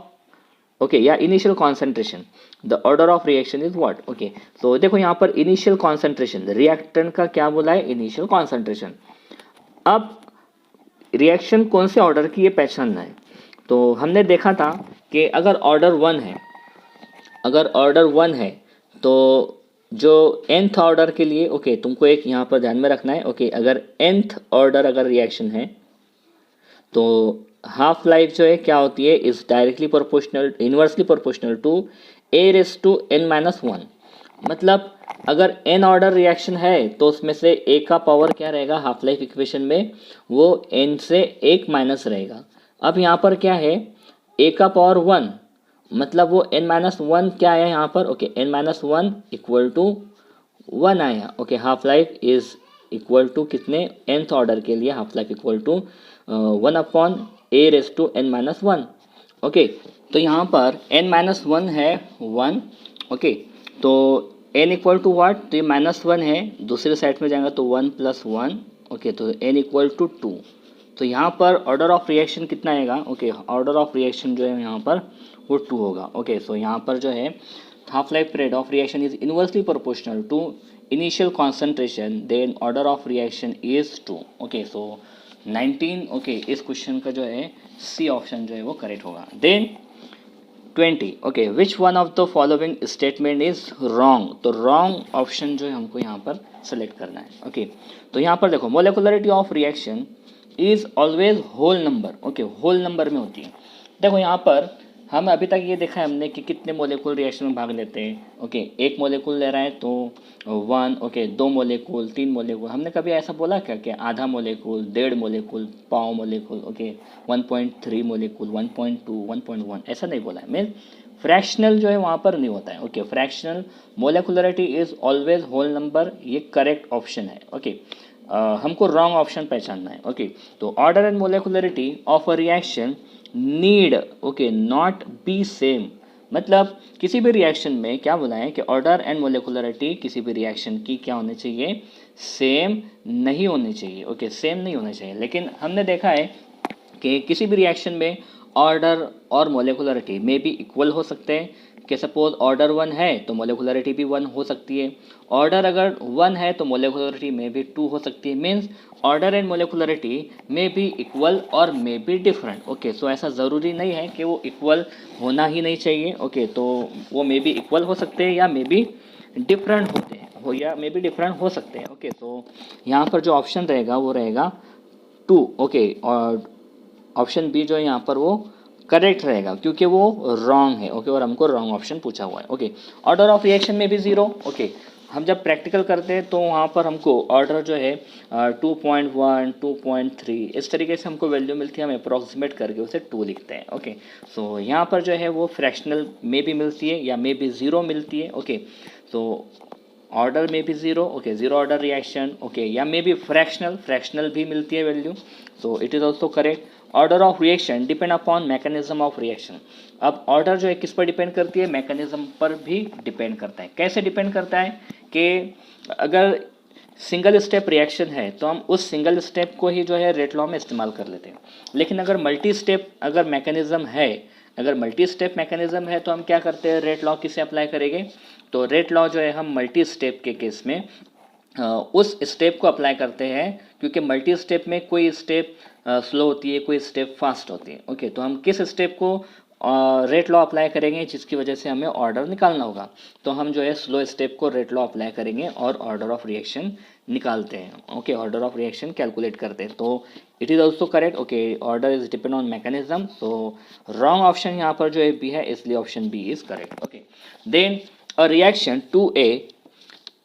okay या initial concentration, the order of reaction is what. Okay तो देखो यहाँ पर initial concentration, reactant का क्या बोला है, initial concentration. अब रिएक्शन कौन से ऑर्डर की ये पहचानना है। तो हमने देखा था कि अगर ऑर्डर 1 है, अगर ऑर्डर 1 है तो जो nth ऑर्डर के लिए, ओके तुमको एक यहाँ पर ध्यान में रखना है। ओके अगर nth ऑर्डर अगर रिएक्शन है तो हाफ लाइफ जो है क्या होती है, is directly proportional, inversely proportional to a⁻n−1। मतलब अगर n ऑर्डर रिएक्शन है तो उसमें से a का पावर क्या रहेगा हाफ लाइफ इक्वेशन में, वो n से 1 माइनस रहेगा। अब यहाँ पर क्या है, a का पावर 1, मतलब वो n-1 क्या आया यहाँ पर, ओके n-1 इक्वल टू 1 आया। Okay half life is equal to कितने, nth ऑर्डर के लिए half life equal to 1/a⁻n-1। Okay तो यहाँ पर n-1 है 1। ओके तो n इक्वल टू वाट, तो ये -1 है, दूसरे साइड में जाएगा तो 1 + 1। ओके तो n इक्वल टू 2। तो यहाँ पर ऑर्डर ऑफ रिएक्शन कितना आएगा, ओके ऑर्डर ऑफ रिएक्शन जो है यहाँ पर वो 2 होगा। ओके सो यहाँ पर जो है half life period of reaction is inversely proportional to initial concentration, then order of reaction is 2। Okay so 19, okay इस क्वेश्चन का जो है सी ऑप्शन जो है वो करेक्ट होगा। Then 20, okay which one of the following statement is wrong. तो wrong option जो है हमको यहाँ पर सेलेक्ट करना है। ओके तो यहाँ पर देखो molecularity of reaction is always whole number. Okay whole number में होती है। देखो यहाँ पर हम अभी तक ये देखा है हमने कि कितने मोलिकुल रिएक्शन में भाग लेते हैं। ओके एक मोलिकुल ले रहा है तो 1, ओके 2 मोलिकुल, 3 मोलिकुल। हमने कभी ऐसा बोला क्या कि आधा मोलिकुल, 1.5 मोलिकुल, पाव मोलिकुल, ओके 1.3 मोलिकुल, 1.2, 1.1 ऐसा नहीं बोला है। मीन्स फ्रैक्शनल जो है वहाँ पर नहीं होता है। Okay fractional molecularity is always whole number, ये करेक्ट ऑप्शन है। ओके हमको रॉन्ग ऑप्शन पहचानना है। ओके तो order and molecularity of a reaction need, okay not be same. मतलब किसी भी रिएक्शन में क्या बोला है कि ऑर्डर एंड मोलिकुलरिटी किसी भी रिएक्शन की क्या होनी चाहिए, सेम नहीं होनी चाहिए। ओके सेम नहीं होना चाहिए। लेकिन हमने देखा है कि किसी भी रिएक्शन में ऑर्डर और मोलिकुलरिटी में भी इक्वल हो सकते हैं। कि सपोज ऑर्डर 1 है तो मोलिकुलरिटी भी 1 हो सकती है, ऑर्डर अगर 1 है तो मोलिकुलरिटी में भी 2 हो सकती है। मीन्स ऑर्डर एंड मोलिकुलरिटी में भी इक्वल और may be different. Okay so ऐसा ज़रूरी नहीं है कि वो इक्वल होना ही नहीं चाहिए। ओके तो वो मे बी इक्वल हो सकते हैं या मे बी डिफरेंट होते हैं, हो या मे बी डिफरेंट हो सकते हैं। ओके तो यहाँ पर जो ऑप्शन रहेगा वो रहेगा 2। ओके और ऑप्शन बी जो है यहाँ पर वो करेक्ट रहेगा क्योंकि वो रॉन्ग है। ओके और हमको रॉन्ग ऑप्शन पूछा हुआ है। ओके ऑर्डर ऑफ रिएक्शन में भी 0। ओके हम जब प्रैक्टिकल करते हैं तो वहाँ पर हमको ऑर्डर जो है 2.1, 2.3 इस तरीके से हमको वैल्यू मिलती है, हम अप्रॉक्सीमेट करके उसे 2 लिखते हैं। ओके सो यहाँ पर जो है वो फ्रैक्शनल में भी मिलती है या मे भी 0 मिलती है। ओके तो ऑर्डर में भी 0, ओके 0 ऑर्डर रिएक्शन, ओके या मे बी फ्रैक्शनल भी मिलती है value, so it is also correct. Order of reaction depend upon mechanism of reaction. अब ऑर्डर जो है किस पर डिपेंड करती है, मैकेनिज्म पर भी डिपेंड करता है। कैसे डिपेंड करता है कि अगर सिंगल स्टेप रिएक्शन है तो हम उस सिंगल स्टेप को ही जो है रेट लॉ में इस्तेमाल कर लेते हैं। लेकिन अगर मल्टी स्टेप अगर मैकेनिज्म है, अगर मल्टी स्टेप मैकेनिज्म है तो हम क्या करते हैं, रेट लॉ किसे अप्लाई करेंगे, तो रेट लॉ जो है हम मल्टी स्टेप के केस में उस स्टेप को अप्लाई करते हैं क्योंकि मल्टी स्टेप में कोई स्टेप स्लो होती है, कोई स्टेप फास्ट होती है। ओके तो हम किस स्टेप को रेट लॉ अप्लाई करेंगे जिसकी वजह से हमें ऑर्डर निकालना होगा, तो हम जो है स्लो स्टेप को रेट लॉ अप्लाई करेंगे और ऑर्डर ऑफ रिएक्शन निकालते हैं। Okay order of reaction calculate करते हैं। तो it is also correct. Okay order is depend on mechanism, तो रॉन्ग ऑप्शन यहाँ पर जो है बी है, इसलिए option B is correct. Okay then a reaction 2A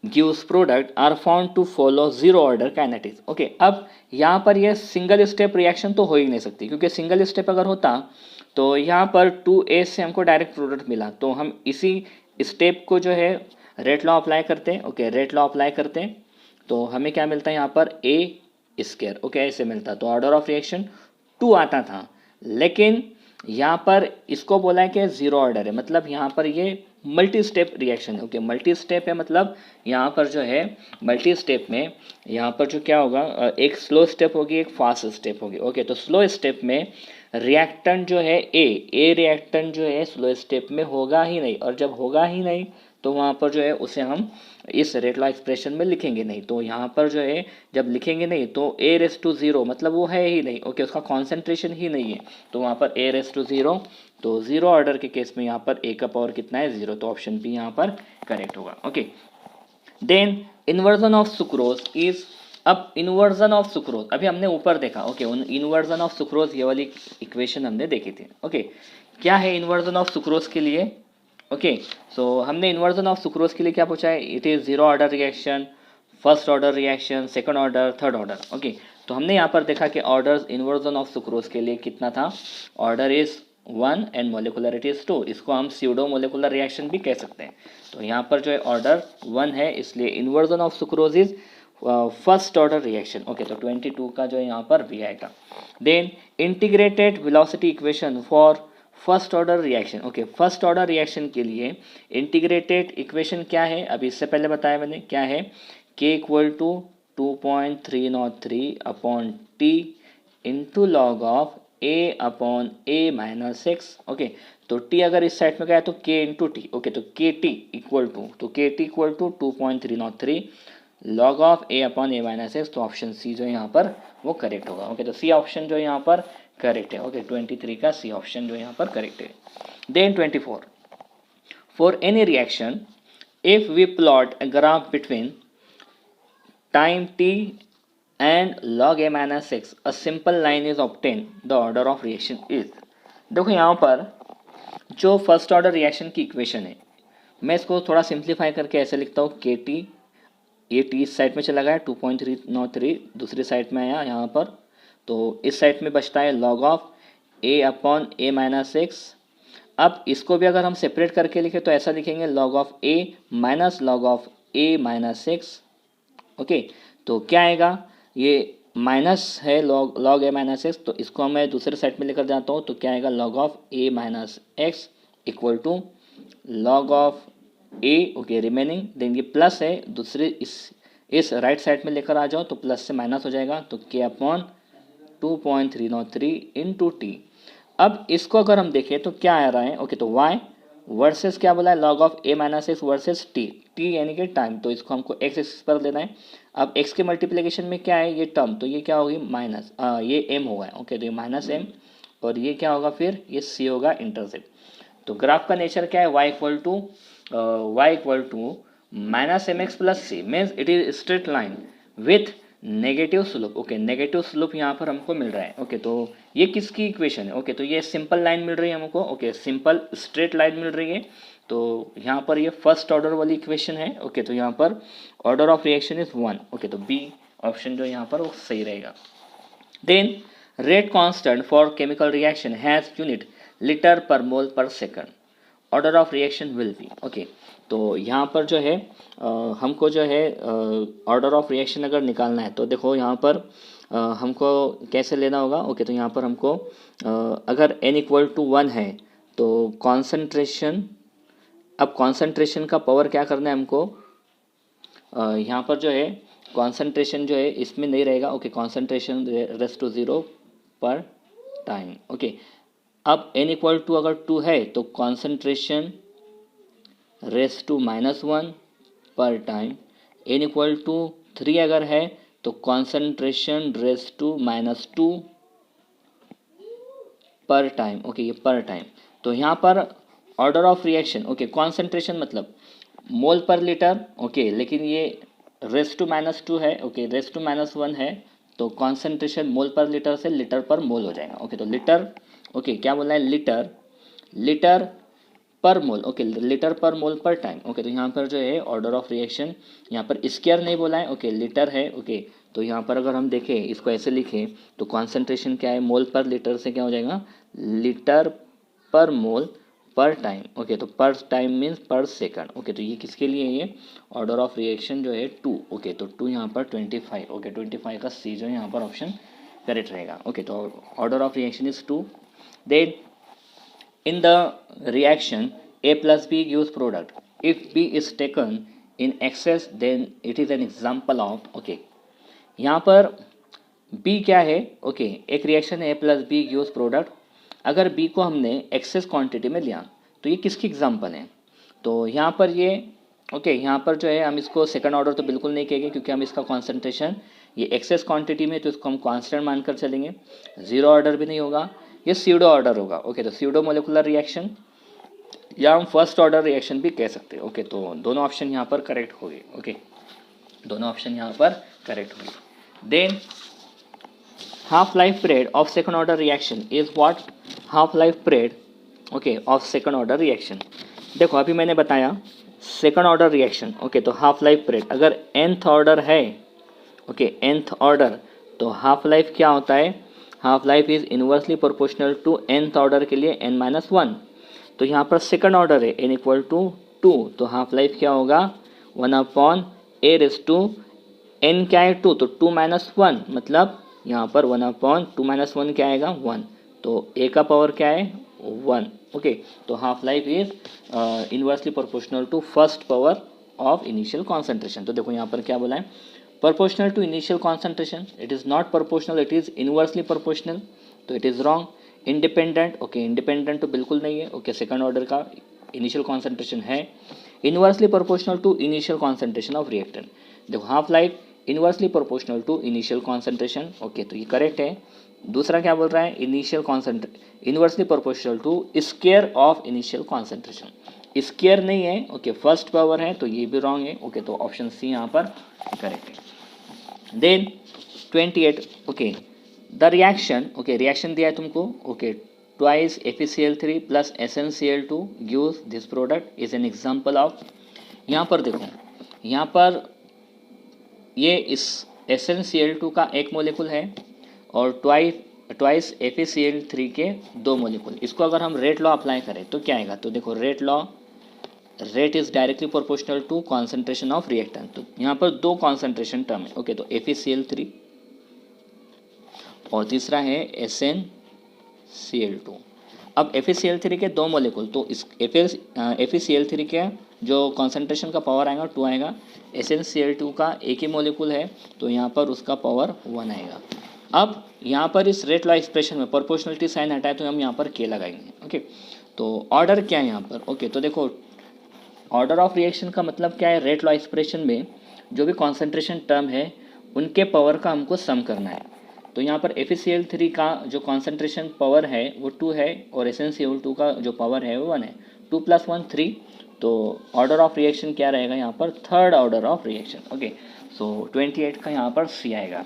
gives product are found to follow zero order kinetics। Okay अब यहाँ पर ये सिंगल स्टेप रिएक्शन तो हो ही नहीं सकती क्योंकि सिंगल स्टेप अगर होता तो यहाँ पर 2A से हमको डायरेक्ट प्रोडक्ट मिला, तो हम इसी स्टेप को जो है रेट लॉ अप्लाई करते हैं। ओके रेट लॉ अप्लाई करते हैं तो हमें क्या मिलता है यहाँ पर A²। ओके ऐसे मिलता, तो ऑर्डर ऑफ रिएक्शन 2 आता था। लेकिन यहाँ पर इसको बोला है कि 0 ऑर्डर है, मतलब यहाँ पर ये मल्टी स्टेप रिएक्शन है। ओके मल्टी स्टेप है, मतलब यहाँ पर जो है मल्टी स्टेप में यहाँ पर जो क्या होगा, एक स्लो स्टेप होगी, एक फास्ट स्टेप होगी। ओके तो स्लो स्टेप में रिएक्टेंट जो है ए रिएक्टेंट जो है स्लो स्टेप में होगा ही नहीं, और जब होगा ही नहीं तो वहाँ पर जो है उसे हम इस रेट लॉ एक्सप्रेशन में लिखेंगे नहीं। तो यहाँ पर जो है जब लिखेंगे नहीं तो ए रेस टू ज़ीरो मतलब वो है ही नहीं, ओके, उसका कॉन्सेंट्रेशन ही नहीं है, तो वहाँ पर ए रेस टू ज़ीरो, तो ज़ीरो ऑर्डर के केस में यहाँ पर ए का पावर कितना है, ज़ीरो, तो ऑप्शन बी यहाँ पर करेक्ट होगा। Okay, then inversion of sucrose is, अब इन्वर्जन ऑफ सुक्रोज अभी हमने ऊपर देखा, ओके, इन्वर्जन ऑफ सुक्रोज ये वाली इक्वेशन हमने देखी थी। ओके, क्या है इन्वर्जन ऑफ सुक्रोज के लिए, ओके, सो हमने इन्वर्जन ऑफ सुक्रोज के लिए क्या पूछा है, it is zero order reaction, first order reaction, second order, third order. Okay, तो हमने यहाँ पर देखा कि ऑर्डर इन्वर्जन ऑफ सुक्रोज के लिए कितना था, order is 1 and molecularity is 2, इसको हम स्यूडो मोलिकुलर रिएक्शन भी कह सकते हैं। तो यहाँ पर जो है ऑर्डर 1 है, इसलिए inversion of sucrose is first order reaction. Okay, तो 22 का जो यहाँ पर वी आएगा। Then integrated velocity equation for first order reaction, okay, first order reaction के लिए इंटीग्रेटेड इक्वेशन क्या है, अभी इससे पहले बताया मैंने, क्या है, K equal to 2.303 upon T into log of A upon A minus X. Okay, तो टी अगर इस साइड में गया तो के इंटू टी, ओके, तो के टी इक्वल टू, तो K T equal to 2.303 log of A upon A minus X, तो ऑप्शन सी जो यहाँ पर वो करेक्ट होगा। ओके, तो सी ऑप्शन जो यहाँ पर करेक्ट है। ओके, 23 का सी ऑप्शन जो यहाँ पर करेक्ट है। Then 24, for any reaction if we plot a graph between time T and log a minus x a simple line is obtained the order of reaction is। देखो यहाँ पर जो first order reaction की equation है, मैं इसको थोड़ा simplify करके ऐसे लिखता हूँ, के टी, ये टी इस साइड में चला गया 2.303 दूसरी साइड में आया यहाँ पर, तो इस साइड में बचता है log of a upon a minus x. अब इसको भी अगर हम सेपरेट करके लिखें तो ऐसा लिखेंगे log of a minus log of a minus X. Okay, तो क्या आएगा, ये माइनस है log a माइनस एक्स, तो इसको मैं दूसरे साइड में लेकर जाता हूँ, तो क्या आएगा log of a minus X equal to log of a, okay, remaining, then ये प्लस है, दूसरे इस राइट साइड में लेकर आ जाओ तो प्लस से माइनस हो जाएगा, तो k अपॉन 2.303 इंटू टी। अब इसको अगर हम देखें तो क्या आ रहा है, ओके, तो y वर्सेस क्या बोला है, log of a minus x versus T यानी कि टाइम, तो इसको हमको x एक्सिस पर लेना है। अब x के मल्टीप्लिकेशन में क्या है, ये टर्म, तो ये क्या होगी माइनस, ये m होगा। ओके, तो ये माइनस m, और ये क्या होगा फिर, ये c होगा इंटरसेप्ट। तो ग्राफ का नेचर क्या है, y equal to minus M X plus C, means it is straight line with negative slope. Okay, negative slope यहाँ पर हमको मिल रहा है। ओके, तो ये किसकी इक्वेशन है, ओके, तो ये सिंपल लाइन मिल रही है हमको, ओके, सिंपल स्ट्रेट लाइन मिल रही है, तो यहाँ पर ये फर्स्ट ऑर्डर वाली इक्वेशन है। ओके, तो यहाँ पर order of reaction is 1। Okay, तो बी ऑप्शन जो यहाँ पर वो सही रहेगा। Then rate constant for chemical reaction has unit litre per mole per second, order of reaction will be. Okay, तो यहाँ पर जो है हमको जो है ऑर्डर ऑफ रिएक्शन अगर निकालना है तो देखो यहाँ पर हमको कैसे लेना होगा। ओके, तो यहाँ पर हमको अगर n इक्वल टू 1 है तो कॉन्सेंट्रेशन, अब कॉन्सेंट्रेशन का पावर क्या करना है हमको, यहाँ पर जो है कॉन्सेंट्रेशन जो है इसमें नहीं रहेगा। ओके, कॉन्सेंट्रेशन रेस टू 0 पर टाइम। ओके, अब n इक्वल टू अगर 2 है तो कॉन्सेंट्रेशन रेस टू -1 पर टाइम, n इक्वल टू 3 अगर है तो कॉन्सेंट्रेशन रेस टू -2 पर टाइम। ओके, ये पर टाइम, तो यहाँ पर order of reaction, okay, concentration मतलब मोल पर लीटर, ओके, लेकिन ये रेस टू -2 है, ओके, रेस टू -1 है, तो कॉन्सेंट्रेशन मोल पर लीटर से लीटर पर मोल हो जाएगा। ओके, तो लीटर, ओके, क्या बोला है, लीटर पर मोल, ओके, लीटर पर मोल पर टाइम। ओके, तो यहाँ पर जो है ऑर्डर ऑफ रिएक्शन, यहाँ पर स्क्वायर नहीं बोला है, ओके, लीटर है। ओके, तो यहाँ पर अगर हम देखें, इसको ऐसे लिखें तो कॉन्सेंट्रेशन क्या है, मोल पर लीटर से क्या हो जाएगा, लीटर पर मोल पर टाइम। ओके, तो पर टाइम मीन्स पर सेकंड। ओके, तो ये किसके लिए है, ये ऑर्डर ऑफ रिएक्शन जो है 2। ओके, तो 2 यहाँ पर 25। ओके, 25 का सी जो है यहाँ पर ऑप्शन करेक्ट रहेगा। ओके, तो order of reaction is 2। Then in the reaction A plus B gives product. If B is taken in excess then it is an example of, okay, यहाँ पर B क्या है, ओके, एक reaction A plus B gives product, अगर B को हमने axis quantity में लिया तो ये किसकी एग्जांपल है? तो यहाँ पर ये ओके यहाँ पर जो है हम इसको सेकंड ऑर्डर तो बिल्कुल नहीं कहेंगे, क्योंकि हम इसका कॉन्सेंट्रेशन ये एक्सेस क्वांटिटी में, तो इसको हम कांस्टेंट मानकर चलेंगे। जीरो ऑर्डर भी नहीं होगा, ये स्यूडो ऑर्डर होगा। ओके, तो स्यूडो मोलिकुलर रिएक्शन या हम फर्स्ट ऑर्डर रिएक्शन भी कह सकते हैं। ओके, तो दोनों ऑप्शन यहाँ पर करेक्ट हो गए। ओके, दोनों ऑप्शन यहाँ पर करेक्ट हो गए। Then half life period of second order reaction is what? half life period okay of second order reaction. देखो अभी मैंने बताया सेकंड ऑर्डर रिएक्शन। ओके, तो हाफ लाइफ पीरियड अगर nth ऑर्डर है, ओके nth ऑर्डर, तो हाफ लाइफ क्या होता है? Half life is inversely proportional to nth order के लिए n-1। तो यहाँ पर सेकंड ऑर्डर है n इक्वल टू 2, तो हाफ लाइफ क्या होगा? 1/a⁻² n क्या है? 2, तो 2-1 मतलब यहाँ पर 1/2-1 क्या आएगा? 1। तो a का पावर क्या है? 1। ओके, तो half life is inversely proportional to first power of initial concentration. तो देखो यहाँ पर क्या बोला है? Proportional to initial concentration, it is not proportional, it is inversely proportional, तो it is wrong. Independent, okay independent तो बिल्कुल नहीं है। ओके, सेकंड ऑर्डर का इनिशियल कॉन्सेंट्रेशन है। Inversely proportional to initial concentration of reactant, देखो half life inversely proportional to initial concentration. Okay, तो ये करेक्ट है। दूसरा क्या बोल रहा है? Initial concentration inversely proportional to square of initial concentration, square नहीं है। ओके, फर्स्ट पावर है, तो ये भी रॉन्ग है। ओके, तो ऑप्शन सी यहाँ पर करेक्ट है। Then 28, okay the reaction, okay reaction दिया है तुमको। Okay, twice FeCl3 plus SnCl2 gives this product is an example of. यहाँ पर देखो, यहाँ पर ये इस SnCl2 का एक मोलिकुल है और ट्वाइस FeCl3 के 2 मोलिकुल। इसको अगर हम रेट लॉ अप्लाई करें तो क्या आएगा? तो देखो rate law, rate is directly proportional to concentration of reactant. तो यहाँ पर 2 कॉन्सेंट्रेशन टर्म है। ओके, तो FeCl3 और तीसरा है SnCl2। अब FeCl3 के 2 मोलिकुल, तो इस FeCl3 के जो कॉन्सेंट्रेशन का पावर आएगा 2 आएगा। SnCl2 का एक ही मोलिकुल है, तो यहाँ पर उसका पावर 1 आएगा। अब यहाँ पर इस रेट लॉ एक्सप्रेशन में प्रोपोर्शनलिटी साइन हटाए तो हम यहाँ पर K लगाएंगे। ओके, तो ऑर्डर क्या है यहाँ पर? ओके, तो देखो ऑर्डर ऑफ रिएक्शन का मतलब क्या है? रेट लॉ एक्सप्रेशन में जो भी कॉन्सेंट्रेशन टर्म है उनके पावर का हमको सम करना है। तो यहाँ पर FeCl3 का जो कॉन्सेंट्रेशन पावर है वो 2 है और SnCl2 का जो पावर है वो 1 है। 2 + 1 3, तो ऑर्डर ऑफ रिएक्शन क्या रहेगा यहाँ पर? Third order of reaction. Okay, so 28 का यहाँ पर C आएगा।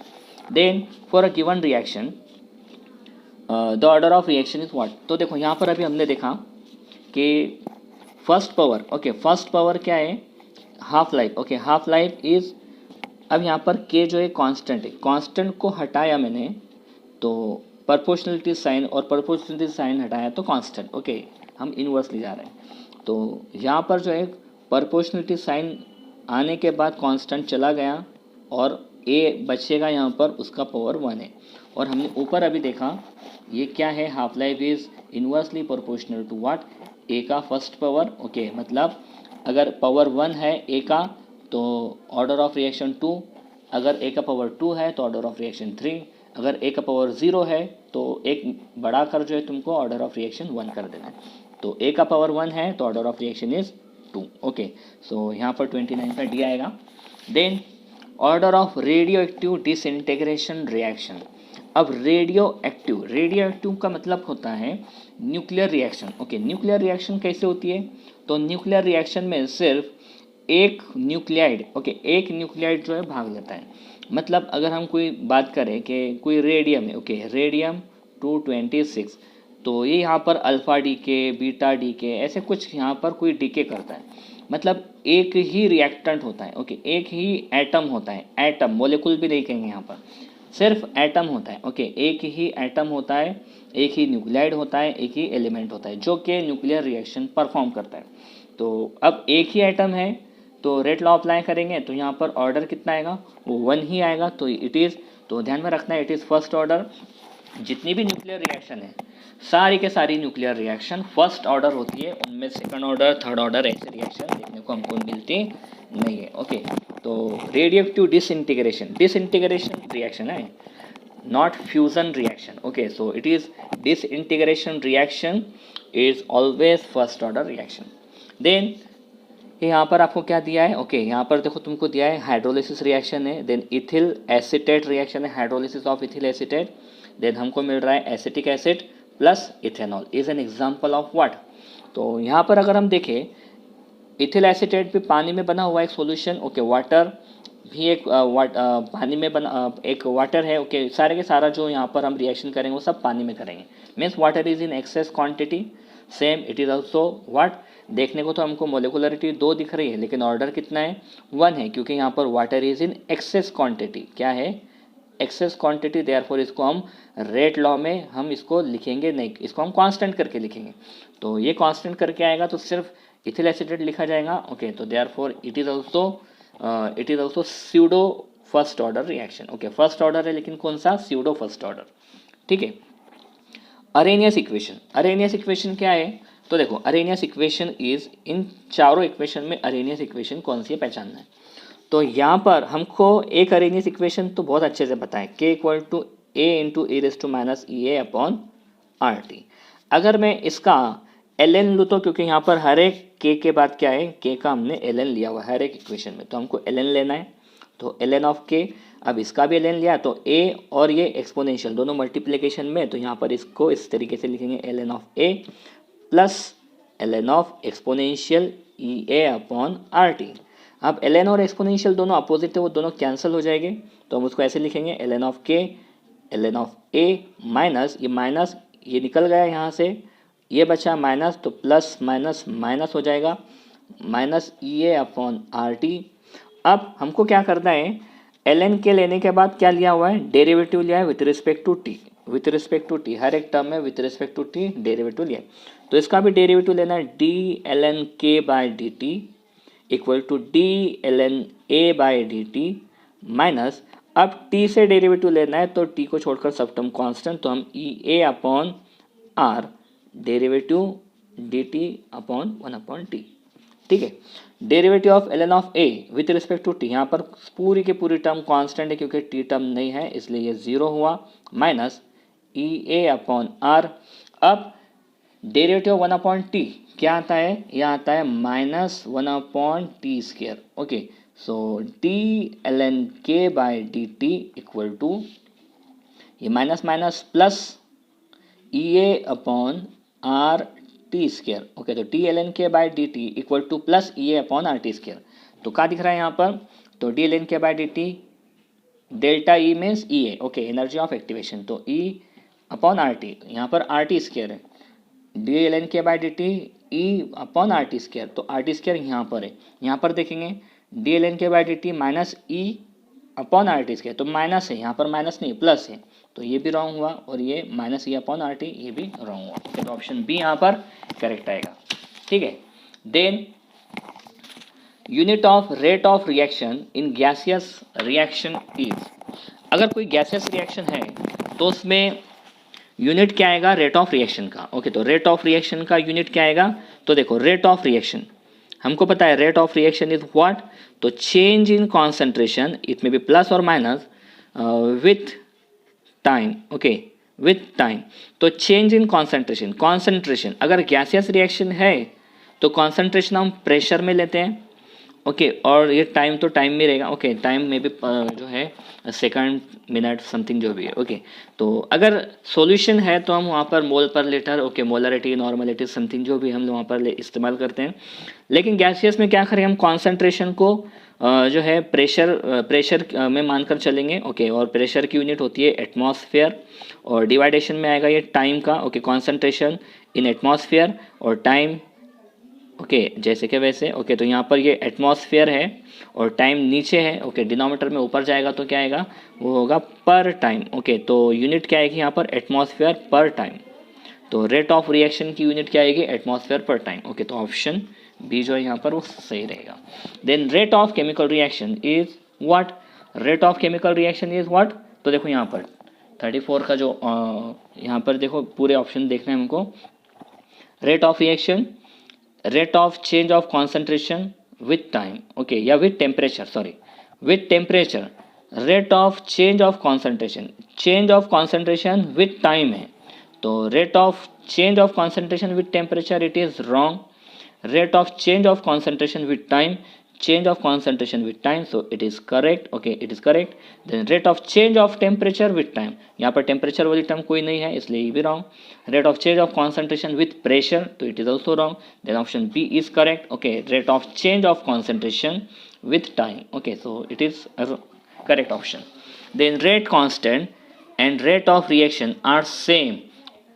Then for a given reaction the order of reaction is what? तो देखो यहाँ पर अभी हमने देखा कि first power, okay first power क्या है? Half life. Okay, half life is, अब यहाँ पर K जो है कांस्टेंट है, कांस्टेंट को हटाया मैंने तो प्रोपोर्शनलिटी साइन, और प्रोपोर्शनलिटी साइन हटाया तो कांस्टेंट। ओके, हम इनवर्सली जा रहे हैं, तो यहाँ पर जो है प्रोपोर्शनलिटी साइन आने के बाद कांस्टेंट चला गया और A बचेगा यहाँ पर, उसका पावर 1 है। और हमने ऊपर अभी देखा ये क्या है? Half life is inversely proportional to what? A का फर्स्ट पावर। ओके, मतलब अगर पावर 1 है A का तो ऑर्डर ऑफ रिएक्शन 2, अगर A का पावर 2 है तो ऑर्डर ऑफ रिएक्शन 3, अगर A का पावर 0 है तो एक बढ़ाकर जो है तुमको ऑर्डर ऑफ रिएक्शन 1 कर देना है। तो A का पावर 1 है तो order of reaction is 2। Okay, so यहाँ पर 29 का D आएगा। Then order of radioactive disintegration reaction. अब रेडियो एक्टिव का मतलब होता है nuclear reaction. Okay, nuclear reaction कैसे होती है? तो न्यूक्लियर रिएक्शन में सिर्फ एक न्यूक्लियाइड, ओके एक न्यूक्लियाइड जो है भाग लेता है। मतलब अगर हम कोई बात करें कि कोई रेडियम है, ओके रेडियम 226, तो ये यहाँ पर अल्फ़ा डीके, बीटा डीके, ऐसे कुछ यहाँ पर कोई डीके करता है। मतलब एक ही रिएक्टेंट होता है। ओके, एक ही एटम होता है, एटम मोलिकुल भी नहीं कहेंगे यहाँ पर, सिर्फ एटम होता है। ओके, एक ही एटम होता है, एक ही न्यूक्लियाइड होता है, एक ही एलिमेंट होता है जो कि न्यूक्लियर रिएक्शन परफॉर्म करता है। तो अब एक ही एटम है तो रेट लॉ अप्लाई करेंगे तो यहाँ पर ऑर्डर कितना आएगा? वो 1 ही आएगा। तो इट इज़, तो ध्यान में रखना है इट इज़ फर्स्ट ऑर्डर। जितनी भी न्यूक्लियर रिएक्शन है सारी के सारी न्यूक्लियर रिएक्शन फर्स्ट ऑर्डर होती है, उनमें सेकंड ऑर्डर थर्ड ऑर्डर ऐसे रिएक्शन देखने को हमको मिलती नहीं है। ओके, तो रेडियोएक्टिव डिसइंटीग्रेशन रिएक्शन है। not fusion reaction. Okay, so it is disintegration reaction is always first order reaction. Then यहाँ पर आपको क्या दिया है, ओके यहाँ पर देखो तुमको दिया है हाइड्रोलिसिस रिएक्शन है, देन इथिल एसीटेट रिएक्शन है, hydrolysis of ethyl acetate, then हमको मिल रहा है acetic acid plus ethanol is an example of what. तो यहाँ पर अगर हम देखें इथिल एसीटेट भी पानी में बना हुआ एक सॉल्यूशन, ओके वाटर भी एक पानी में बना एक वाटर है, ओके सारे के सारा जो यहाँ पर हम रिएक्शन करेंगे वो सब पानी में करेंगे, means water is in excess quantity. Same it is also what, देखने को तो हमको मोलिकुलरिटी 2 दिख रही है लेकिन ऑर्डर कितना है 1 है, क्योंकि यहाँ पर water is in excess quantity. क्या है एक्सेस क्वांटिटी, देयरफॉर इसको हम रेट लॉ में हम इसको लिखेंगे नहीं, इसको हम कांस्टेंट करके लिखेंगे. तो ये कांस्टेंट करके आएगा तो सिर्फ इथिल एसीटेट लिखा जाएगा. ओके तो therefore it is also pseudo first order reaction. Okay first order है लेकिन कौन सा, स्यूडो फर्स्ट ऑर्डर. ठीक है. अरेनियस इक्वेशन, अरेनियस इक्वेशन क्या है, तो देखो अरेनियस इक्वेशन इज, इन चारों इक्वेशन में अरेनियस इक्वेशन कौन सी है पहचानना है. तो यहाँ पर हमको एक अरेनियस इक्वेशन तो बहुत अच्छे से पता है, k equal to A into A raise to minus E A upon R T. अगर मैं इसका ln लूँ तो, क्योंकि यहाँ पर हर एक k के बाद क्या है, k का हमने ln लिया हुआ है हर एक इक्वेशन में, तो हमको ln लेना है. तो ln ऑफ k, अब इसका भी ln लिया तो a और ये एक्सपोनेंशियल दोनों मल्टीप्लिकेशन में, तो यहाँ पर इसको इस तरीके से लिखेंगे ln of a plus ln of exponential E A upon R T. अब ln और एक्सपोनेंशियल दोनों अपोजिट है, वो दोनों कैंसिल हो जाएंगे, तो हम उसको ऐसे लिखेंगे ln of k ln of a minus ये माइनस ये निकल गया यहाँ से, ये बचा माइनस, तो प्लस माइनस माइनस हो जाएगा, minus E A upon R T. अब हमको क्या करना है, ln के लेने के बाद क्या लिया हुआ है, डेरिवेटिव लिया है with respect to T, with respect to T, हर एक टर्म में with respect to T derivative लिया है. तो इसका भी डेरिवेटिव लेना है, D ln k by D T equal to D ln a by D T minus, अब t से डेरिवेटिव लेना है तो t को छोड़कर सब टर्म कांस्टेंट, तो हम E A upon R derivative D T upon 1 upon T. ठीक है. Derivative of ln of a with respect to t, यहाँ पर पूरी की पूरी टर्म कांस्टेंट है क्योंकि t टर्म नहीं है इसलिए ये 0 हुआ, minus E A upon R. अब डेरिवेटिव 1 अपॉन टी क्या आता है, यह आता है minus 1 upon T square. Okay so D ln k by D T equal to ये minus minus plus E A upon R T square. Okay तो D ln k by D T equal to plus E A upon R T square. तो क्या दिख रहा है यहाँ पर, तो D ln k by D T delta E means E A, okay energy of activation, तो ई अपॉन आर टी, यहाँ पर आर टी स्क्वायर है, D ln k by D T E upon R T square, तो are T square यहाँ पर है. यहाँ पर देखेंगे D ln k by D T minus E upon R T square, तो माइनस है यहाँ पर, माइनस नहीं प्लस है, तो ये भी रॉन्ग हुआ, और ये माइनस ई अपॉन आर टी ये भी रॉन्ग हुआ. ओके तो ऑप्शन बी यहाँ पर करेक्ट आएगा. ठीक है. Then unit of rate of reaction in gaseous reaction is, अगर कोई गैसियस रिएक्शन है तो उसमें यूनिट क्या आएगा, रेट ऑफ रिएक्शन का. ओके तो रेट ऑफ रिएक्शन का यूनिट क्या आएगा, तो देखो रेट ऑफ रिएक्शन हमको पता है, rate of reaction is what, तो चेंज इन कॉन्सेंट्रेशन, इट में बी प्लस और minus with time. Okay with time, तो चेंज इन कॉन्सेंट्रेशन, कॉन्सेंट्रेशन अगर गैसियस रिएक्शन है तो कॉन्सेंट्रेशन हम प्रेशर में लेते हैं. ओके और ये टाइम तो टाइम में रहेगा. ओके टाइम में भी जो है सेकंड मिनट समथिंग जो भी है. ओके तो अगर सॉल्यूशन है तो हम वहाँ पर मोल पर litre, okay molarity normality something जो भी हम वहाँ पर इस्तेमाल करते हैं. लेकिन गैसियस में क्या करें, हम कॉन्सेंट्रेशन को जो है प्रेशर में मानकर चलेंगे. ओके और प्रेशर की यूनिट होती है एटमॉस्फेयर, और डिवाइडेशन में आएगा ये टाइम का. ओके कॉन्सेंट्रेशन इन एटमॉस्फेयर और टाइम, ओके जैसे कि वैसे. ओके तो यहाँ पर ये एटमॉस्फेयर है और टाइम नीचे है. ओके डिनोमिनेटर में ऊपर जाएगा तो क्या आएगा, वो होगा पर टाइम. ओके तो यूनिट क्या आएगी यहाँ पर, एटमॉस्फेयर पर टाइम. तो रेट ऑफ रिएक्शन की यूनिट क्या आएगी, एटमॉस्फेयर पर टाइम. ओके तो ऑप्शन बी जो है यहाँ पर वो सही रहेगा. Then rate of chemical reaction is what, rate of chemical reaction is what, तो देखो यहाँ पर 34 का जो यहाँ पर देखो पूरे ऑप्शन देखना है हमको. Rate of reaction, rate of change of concentration with time, okay या with temperature, sorry with temperature. Rate of change of concentration with time है, तो rate of change of concentration with temperature it is wrong. Rate of change of concentration with time, change of concentration with time, so it is correct, okay, it is correct। then rate of change of temperature with time, यहाँ पर temperature वाली term कोई नहीं है इसलिए ये भी wrong। rate of change of concentration with pressure, तो it is also wrong। then option B is correct, okay, rate of change of concentration with time, okay, so it is a correct option। then rate constant and rate of reaction are same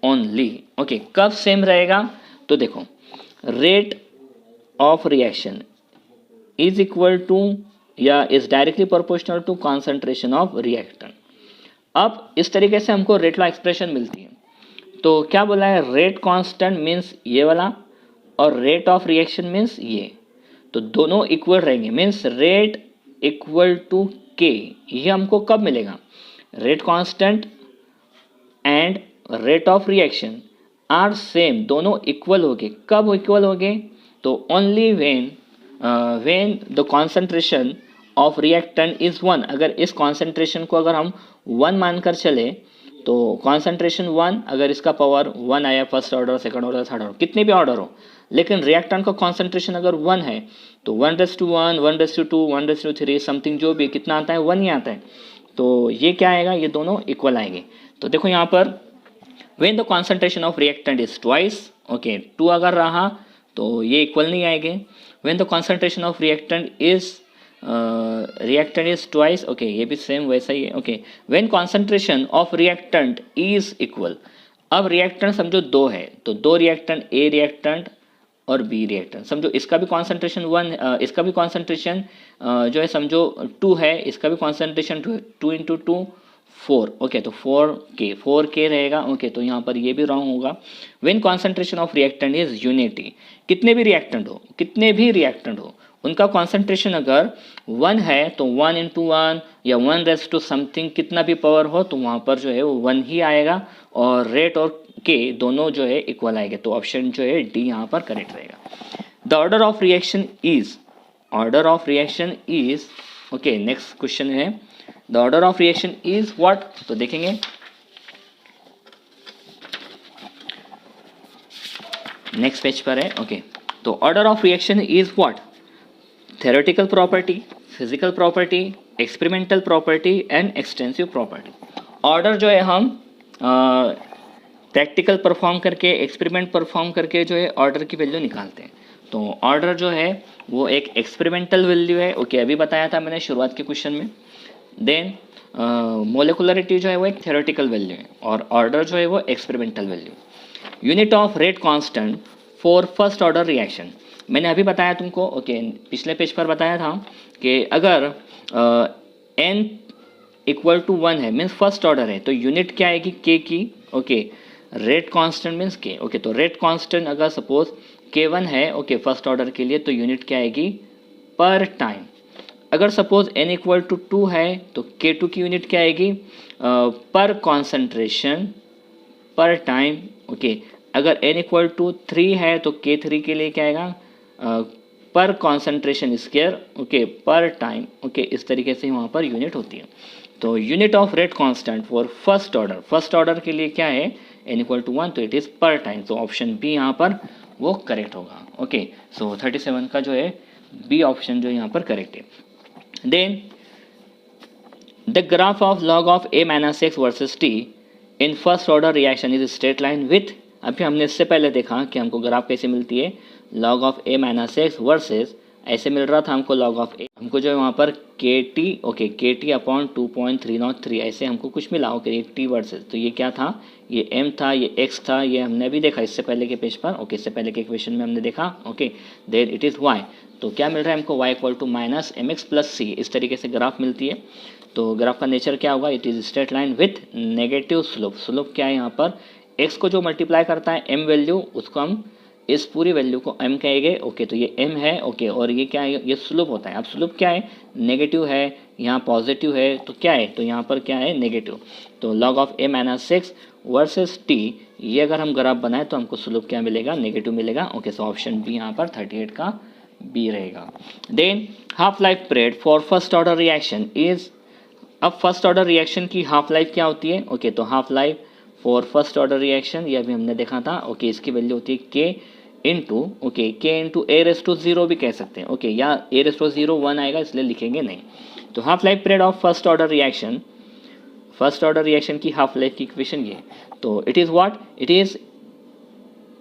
only, okay, कब same रहेगा, तो देखो rate of reaction is equal to या is directly proportional to concentration of reactant। अब इस तरीके से हमको रेट लॉ एक्सप्रेशन मिलती है, तो क्या बोला है, रेट कांस्टेंट मीन्स ये वाला और रेट ऑफ रिएक्शन मीन्स ये, तो दोनों इक्वल रहेंगे, मीन्स रेट इक्वल टू के। ये हमको कब मिलेगा, rate constant and rate of reaction are same, दोनों इक्वल हो गए। कब इक्वल हो गए, तो only when the concentration of reactant is 1। अगर इस कॉन्सेंट्रेशन को अगर हम 1 मानकर चले, तो कॉन्सेंट्रेशन 1, अगर इसका पावर 1 आया, first order, second order, third order, कितने भी ऑर्डर हो, लेकिन रिएक्टेंट का कॉन्सेंट्रेशन अगर 1 है, तो 1:1, 1:2, 1:3 समथिंग जो भी कितना आता है, 1 ही आता है। तो ये क्या आएगा, ये दोनों इक्वल आएंगे। तो देखो यहाँ पर when the concentration of reactant is twice, okay, 2 अगर रहा तो ये इक्वल नहीं आएंगे। When the concentration of reactant is twice, okay, ये भी सेम वैसा ही है, okay. When concentration of reactant is equal, अब रिएक्टेंट समझो 2 है, तो 2 रिएक्टेंट, ए रिएक्टेंट और बी रिएक्टेंट, समझो इसका भी कॉन्सेंट्रेशन 1, इसका भी कॉन्सेंट्रेशन जो है समझो 2 है, इसका भी कॉन्सेंट्रेशन 2 × 2 4, ओके, तो 4K रहेगा, ओके, तो यहाँ पर ये भी रॉन्ग होगा। When concentration of reactant is unity, कितने भी रिएक्टेंट हो उनका कॉन्सेंट्रेशन अगर 1 है, तो 1 × 1 या 1 समथिंग कितना भी पावर हो, तो वहाँ पर जो है वो 1 ही आएगा, और रेट और के दोनों जो है इक्वल आएंगे, तो ऑप्शन जो है डी यहाँ पर करेक्ट रहेगा। The order of reaction is, okay, next question है, the order of reaction is what, तो देखेंगे नेक्स्ट पेज पर है, ओके। तो order of reaction is what, theoretical property, physical property, experimental property and extensive property. Order जो है हम practical perform करके, एक्सपेरिमेंट परफॉर्म करके जो है ऑर्डर की वैल्यू निकालते हैं। तो ऑर्डर जो है वो एक एक्सपेरिमेंटल वैल्यू है, ओके, अभी बताया था मैंने शुरुआत के क्वेश्चन में। देन मोलिकुलरिटी जो है वो एक थ्योरेटिकल वैल्यू है, और ऑर्डर जो है वो experimental value. Unit of rate constant for first order reaction, मैंने अभी बताया तुमको, ओके, पिछले पेज पर बताया था कि अगर n इक्वल टू 1 है, मीन्स फर्स्ट ऑर्डर है, तो यूनिट क्या आएगी, k की, okay, rate constant means k, okay, तो रेट कांस्टेंट अगर सपोज k1 है, ओके, फर्स्ट ऑर्डर के लिए, तो यूनिट क्या आएगी, पर टाइम। अगर सपोज n इक्वल टू 2 है, तो k2 की यूनिट क्या आएगी, पर कॉन्सेंट्रेशन पर टाइम, ओके। अगर n इक्वल टू 3 है, तो k3 के लिए क्या आएगा, पर कॉन्सेंट्रेशन स्क्वायर, ओके, पर टाइम, ओके, इस तरीके से वहाँ पर यूनिट होती है। तो unit of rate constant for first order के लिए क्या है, n इक्वल टू 1, तो इट इज़ पर टाइम, तो ऑप्शन बी यहाँ पर वो करेक्ट होगा, ओके। सो 37 का जो है बी ऑप्शन जो यहाँ पर करेक्ट है। Then the graph of log of a-x versus t in first order reaction is straight line with, अभी हमने इससे पहले देखा कि हमको ग्राफ कैसे मिलती है, लॉग ऑफ a-x वर्सेस, ऐसे मिल रहा था हमको लॉग ऑफ a, हमको जो है वहाँ पर kt, ओके, kt/2.303 ऐसे हमको कुछ मिला, ओके, t वर्सेस, तो ये क्या था, ये m था, ये x था, ये हमने अभी देखा इससे पहले के पेज पर, ओके, इससे पहले के क्वेश्चन में हमने देखा, okay. Then it is y, तो क्या मिल रहा है हमको, y equal to -mx + c, इस तरीके से ग्राफ मिलती है। तो ग्राफ का नेचर क्या होगा, it is straight line with negative slope. Slope क्या है यहाँ पर, x को जो मल्टीप्लाई करता है m वैल्यू, उसको हम इस पूरी वैल्यू को m कहेंगे, ओके, तो ये m है, ओके, और ये क्या है, ये स्लोप होता है। अब स्लोप क्या है, नेगेटिव है, यहाँ पॉजिटिव है, तो क्या है, तो यहाँ पर क्या है, नेगेटिव। तो log of a-x versus t, ये अगर हम ग्राफ बनाए तो हमको स्लोप क्या मिलेगा, नेगेटिव मिलेगा, ओके। सो ऑप्शन बी यहाँ पर 38 का बी रहेगा। Then half life period for first order reaction is अब फर्स्ट ऑर्डर रिएक्शन की हाफ लाइफ क्या होती है? ओके, तो half life for first order reaction ये अभी हमने देखा था। ओके, इसकी वैल्यू होती है K into, okay, K into A raise to zero भी कह सकते हैं। ओके, या ए रेस टू जीरो 1 आएगा इसलिए लिखेंगे नहीं। तो half life period of first order reaction, first order reaction की हाफ लाइफ की इक्वेशन ये, तो it is what, it is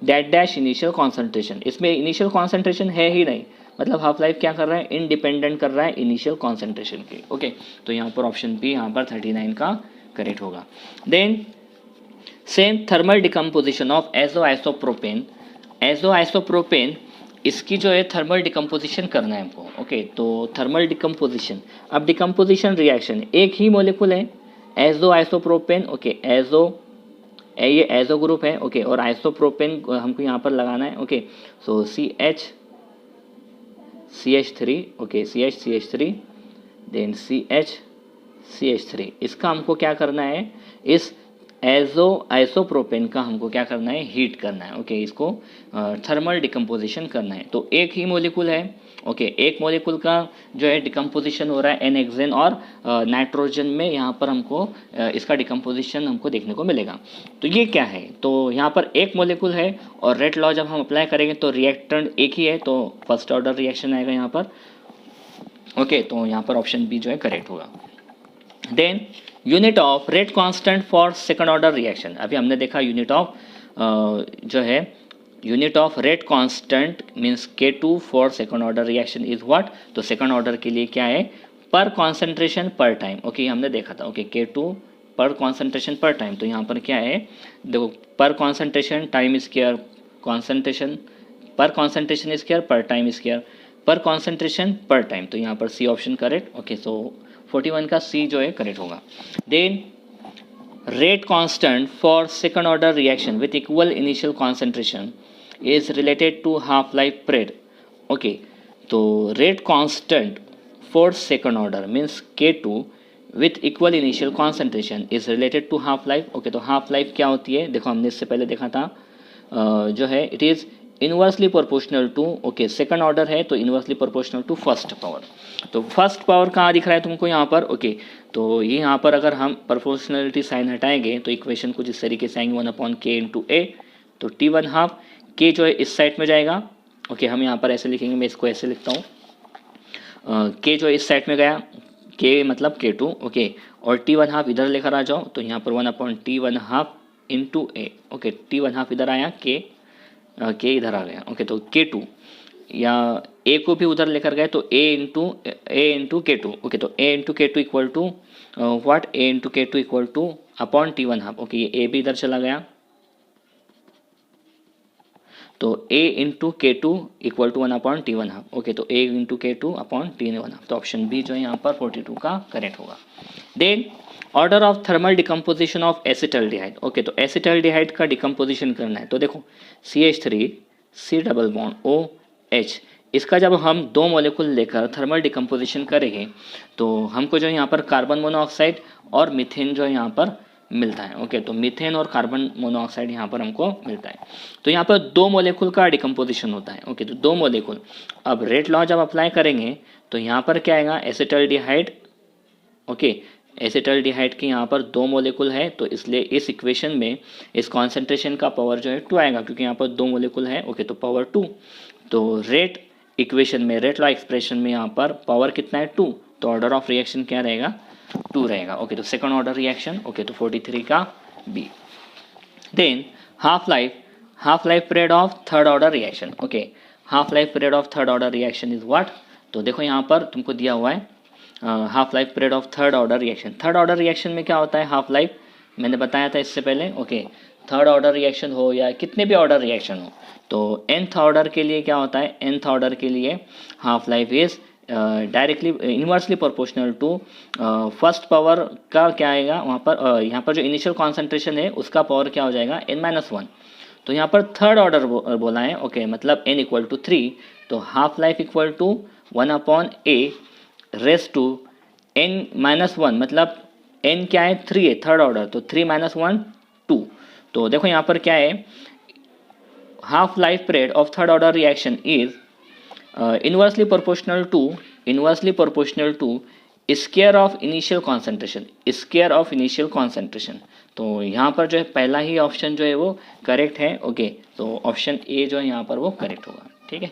that dash initial concentration. इसमें इनिशियल कॉन्सेंट्रेशन है ही नहीं, मतलब हाफ लाइफ क्या कर रहा है, इंडिपेंडेंट कर रहा है इनिशियल कॉन्सेंट्रेशन के। ओके, तो यहाँ पर ऑप्शन बी यहाँ पर 39 का करेक्ट होगा। Then same thermal decomposition of azo isopropane, azo isopropane इसकी जो है थर्मल डिकम्पोजिशन करना है हमको। ओके, तो थर्मल डिकम्पोजिशन, अब डिकम्पोजिशन रिएक्शन, एक ही मॉलिक्यूल है एजो आइसोप्रोपेन। ओके, एजो ये एजो ग्रुप है। ओके, और आइसोप्रोपेन हमको यहाँ पर लगाना है। ओके, सो CH3, okay, CH3, then CH3, इसका हमको क्या करना है, इस एजो आइसोप्रोपेन का हमको क्या करना है, हीट करना है। ओके, इसको थर्मल डिकम्पोजिशन करना है। तो एक ही मॉलिक्यूल है। ओके, एक मॉलिक्यूल का जो है डिकम्पोजिशन हो रहा है एन हेक्सेन और नाइट्रोजन में, यहाँ पर हमको इसका डिकम्पोजिशन हमको देखने को मिलेगा। तो ये क्या है, तो यहाँ पर एक मॉलिक्यूल है और रेट लॉ जब हम अप्लाई करेंगे तो रिएक्टेंट एक ही है, तो फर्स्ट ऑर्डर रिएक्शन आएगा यहाँ पर। ओके, तो यहाँ पर ऑप्शन बी जो है करेक्ट होगा। Then unit of rate constant for second order reaction, अभी हमने देखा यूनिट ऑफ जो है unit of rate constant means K2 for second order reaction is what, तो सेकंड ऑर्डर के लिए क्या है, पर कॉन्सेंट्रेशन पर टाइम। ओके, हमने देखा था। ओके, K2 पर कॉन्सेंट्रेशन पर टाइम, तो यहाँ पर क्या है, देखो, per concentration time square, concentration per concentration square per time square, per concentration per time, तो यहाँ पर C option correct. Okay, so 41 का सी जो है करेक्ट होगा। Then rate constant for second order reaction with equal initial concentration is related to half life period. Okay, तो rate constant for second order means K2 with equal initial concentration is related to half life. Okay, तो half life क्या होती है, देखो हमने इससे पहले देखा था जो है it is inversely proportional to, okay, second order है तो inversely proportional to first power. तो फर्स्ट पावर कहाँ दिख रहा है तुमको यहाँ पर? ओके, तो ये यहाँ पर अगर हम प्रोपोर्शनलिटी साइन हटाएंगे तो इक्वेशन कुछ इस तरीके से आएंगे, 1/k इंटू ए, तो T1/2 के जो है इस साइड में जाएगा। ओके, हम यहाँ पर ऐसे लिखेंगे, मैं इसको ऐसे लिखता हूँ, के जो है इस साइड में गया, के मतलब K2। ओके, और T1/2 इधर लेकर आ जाओ, तो यहाँ पर 1/T1/2 इंटू ए। ओके, T1/2 इधर आया, के इधर आ गया। ओके, तो K2 या ए को भी उधर लेकर गए तो ए इंटू K2। ओके, तो A into K2 equal to what, A into K2 equal to upon T1/2। Okay, ये ए भी इधर चला गया, तो A into K2 equal to 1/T1/2। Okay, तो A into K2 upon T1/2, तो option B जो है यहाँ पर 42 का करेक्ट होगा। Then order of thermal decomposition of acetaldehyde. Okay, तो एसिटल्डिहाइड का डिकम्पोजिशन करना है, तो देखो CH3 C double bond OH, इसका जब हम दो मॉलिक्यूल लेकर थर्मल डिकम्पोजिशन करेंगे तो हमको जो है यहाँ पर कार्बन मोनोऑक्साइड और मीथेन जो है यहाँ पर मिलता है। ओके, तो मीथेन और कार्बन मोनोऑक्साइड यहाँ पर हमको मिलता है। तो यहाँ पर दो मॉलिक्यूल का डिकम्पोजिशन होता है। ओके, तो दो मॉलिक्यूल, अब रेट लॉ जब अप्लाई करेंगे तो यहाँ पर क्या आएगा, एसिटल्डिहाइड। ओके, एसिटल्डिहाइड के यहाँ पर दो मॉलिक्यूल है, तो इसलिए इस इक्वेशन में इस कॉन्सेंट्रेशन का पावर जो है 2 आएगा, क्योंकि यहाँ पर दो मॉलिक्यूल है। ओके, तो पावर 2, तो रेट इक्वेशन में, रेट लॉ एक्सप्रेशन में यहाँ पर पावर कितना है, 2, तो ऑर्डर ऑफ रिएक्शन क्या रहेगा, 2 रहेगा। ओके, तो सेकंड ऑर्डर रिएक्शन। ओके, तो 43 का B. Then half life period of third order reaction. Okay, half life period of third order reaction is what, तो देखो यहाँ पर तुमको दिया हुआ है half life period of third order reaction. Third order reaction में क्या होता है, हाफ लाइफ मैंने बताया था इससे पहले। ओके, थर्ड ऑर्डर रिएक्शन हो या कितने भी ऑर्डर रिएक्शन हो, तो nth ऑर्डर के लिए क्या होता है, nth ऑर्डर के लिए half life is directly inversely proportional to first power का क्या आएगा वहाँ पर, यहाँ पर जो इनिशियल कॉन्सेंट्रेशन है उसका पावर क्या हो जाएगा, n-1। तो यहाँ पर थर्ड ऑर्डर बोला है। ओके, मतलब n इक्वल टू 3, तो half life equal to 1/a raise to n-1, मतलब n क्या है, 3 है, थर्ड ऑर्डर, तो 3-1 2। तो देखो यहाँ पर क्या है, half life period of third order reaction is inversely proportional to square of initial concentration, square of initial concentration. तो यहाँ पर जो है पहला ही ऑप्शन जो है वो करेक्ट है। ओके, तो ऑप्शन ए जो है यहाँ पर वो करेक्ट होगा। ठीक है।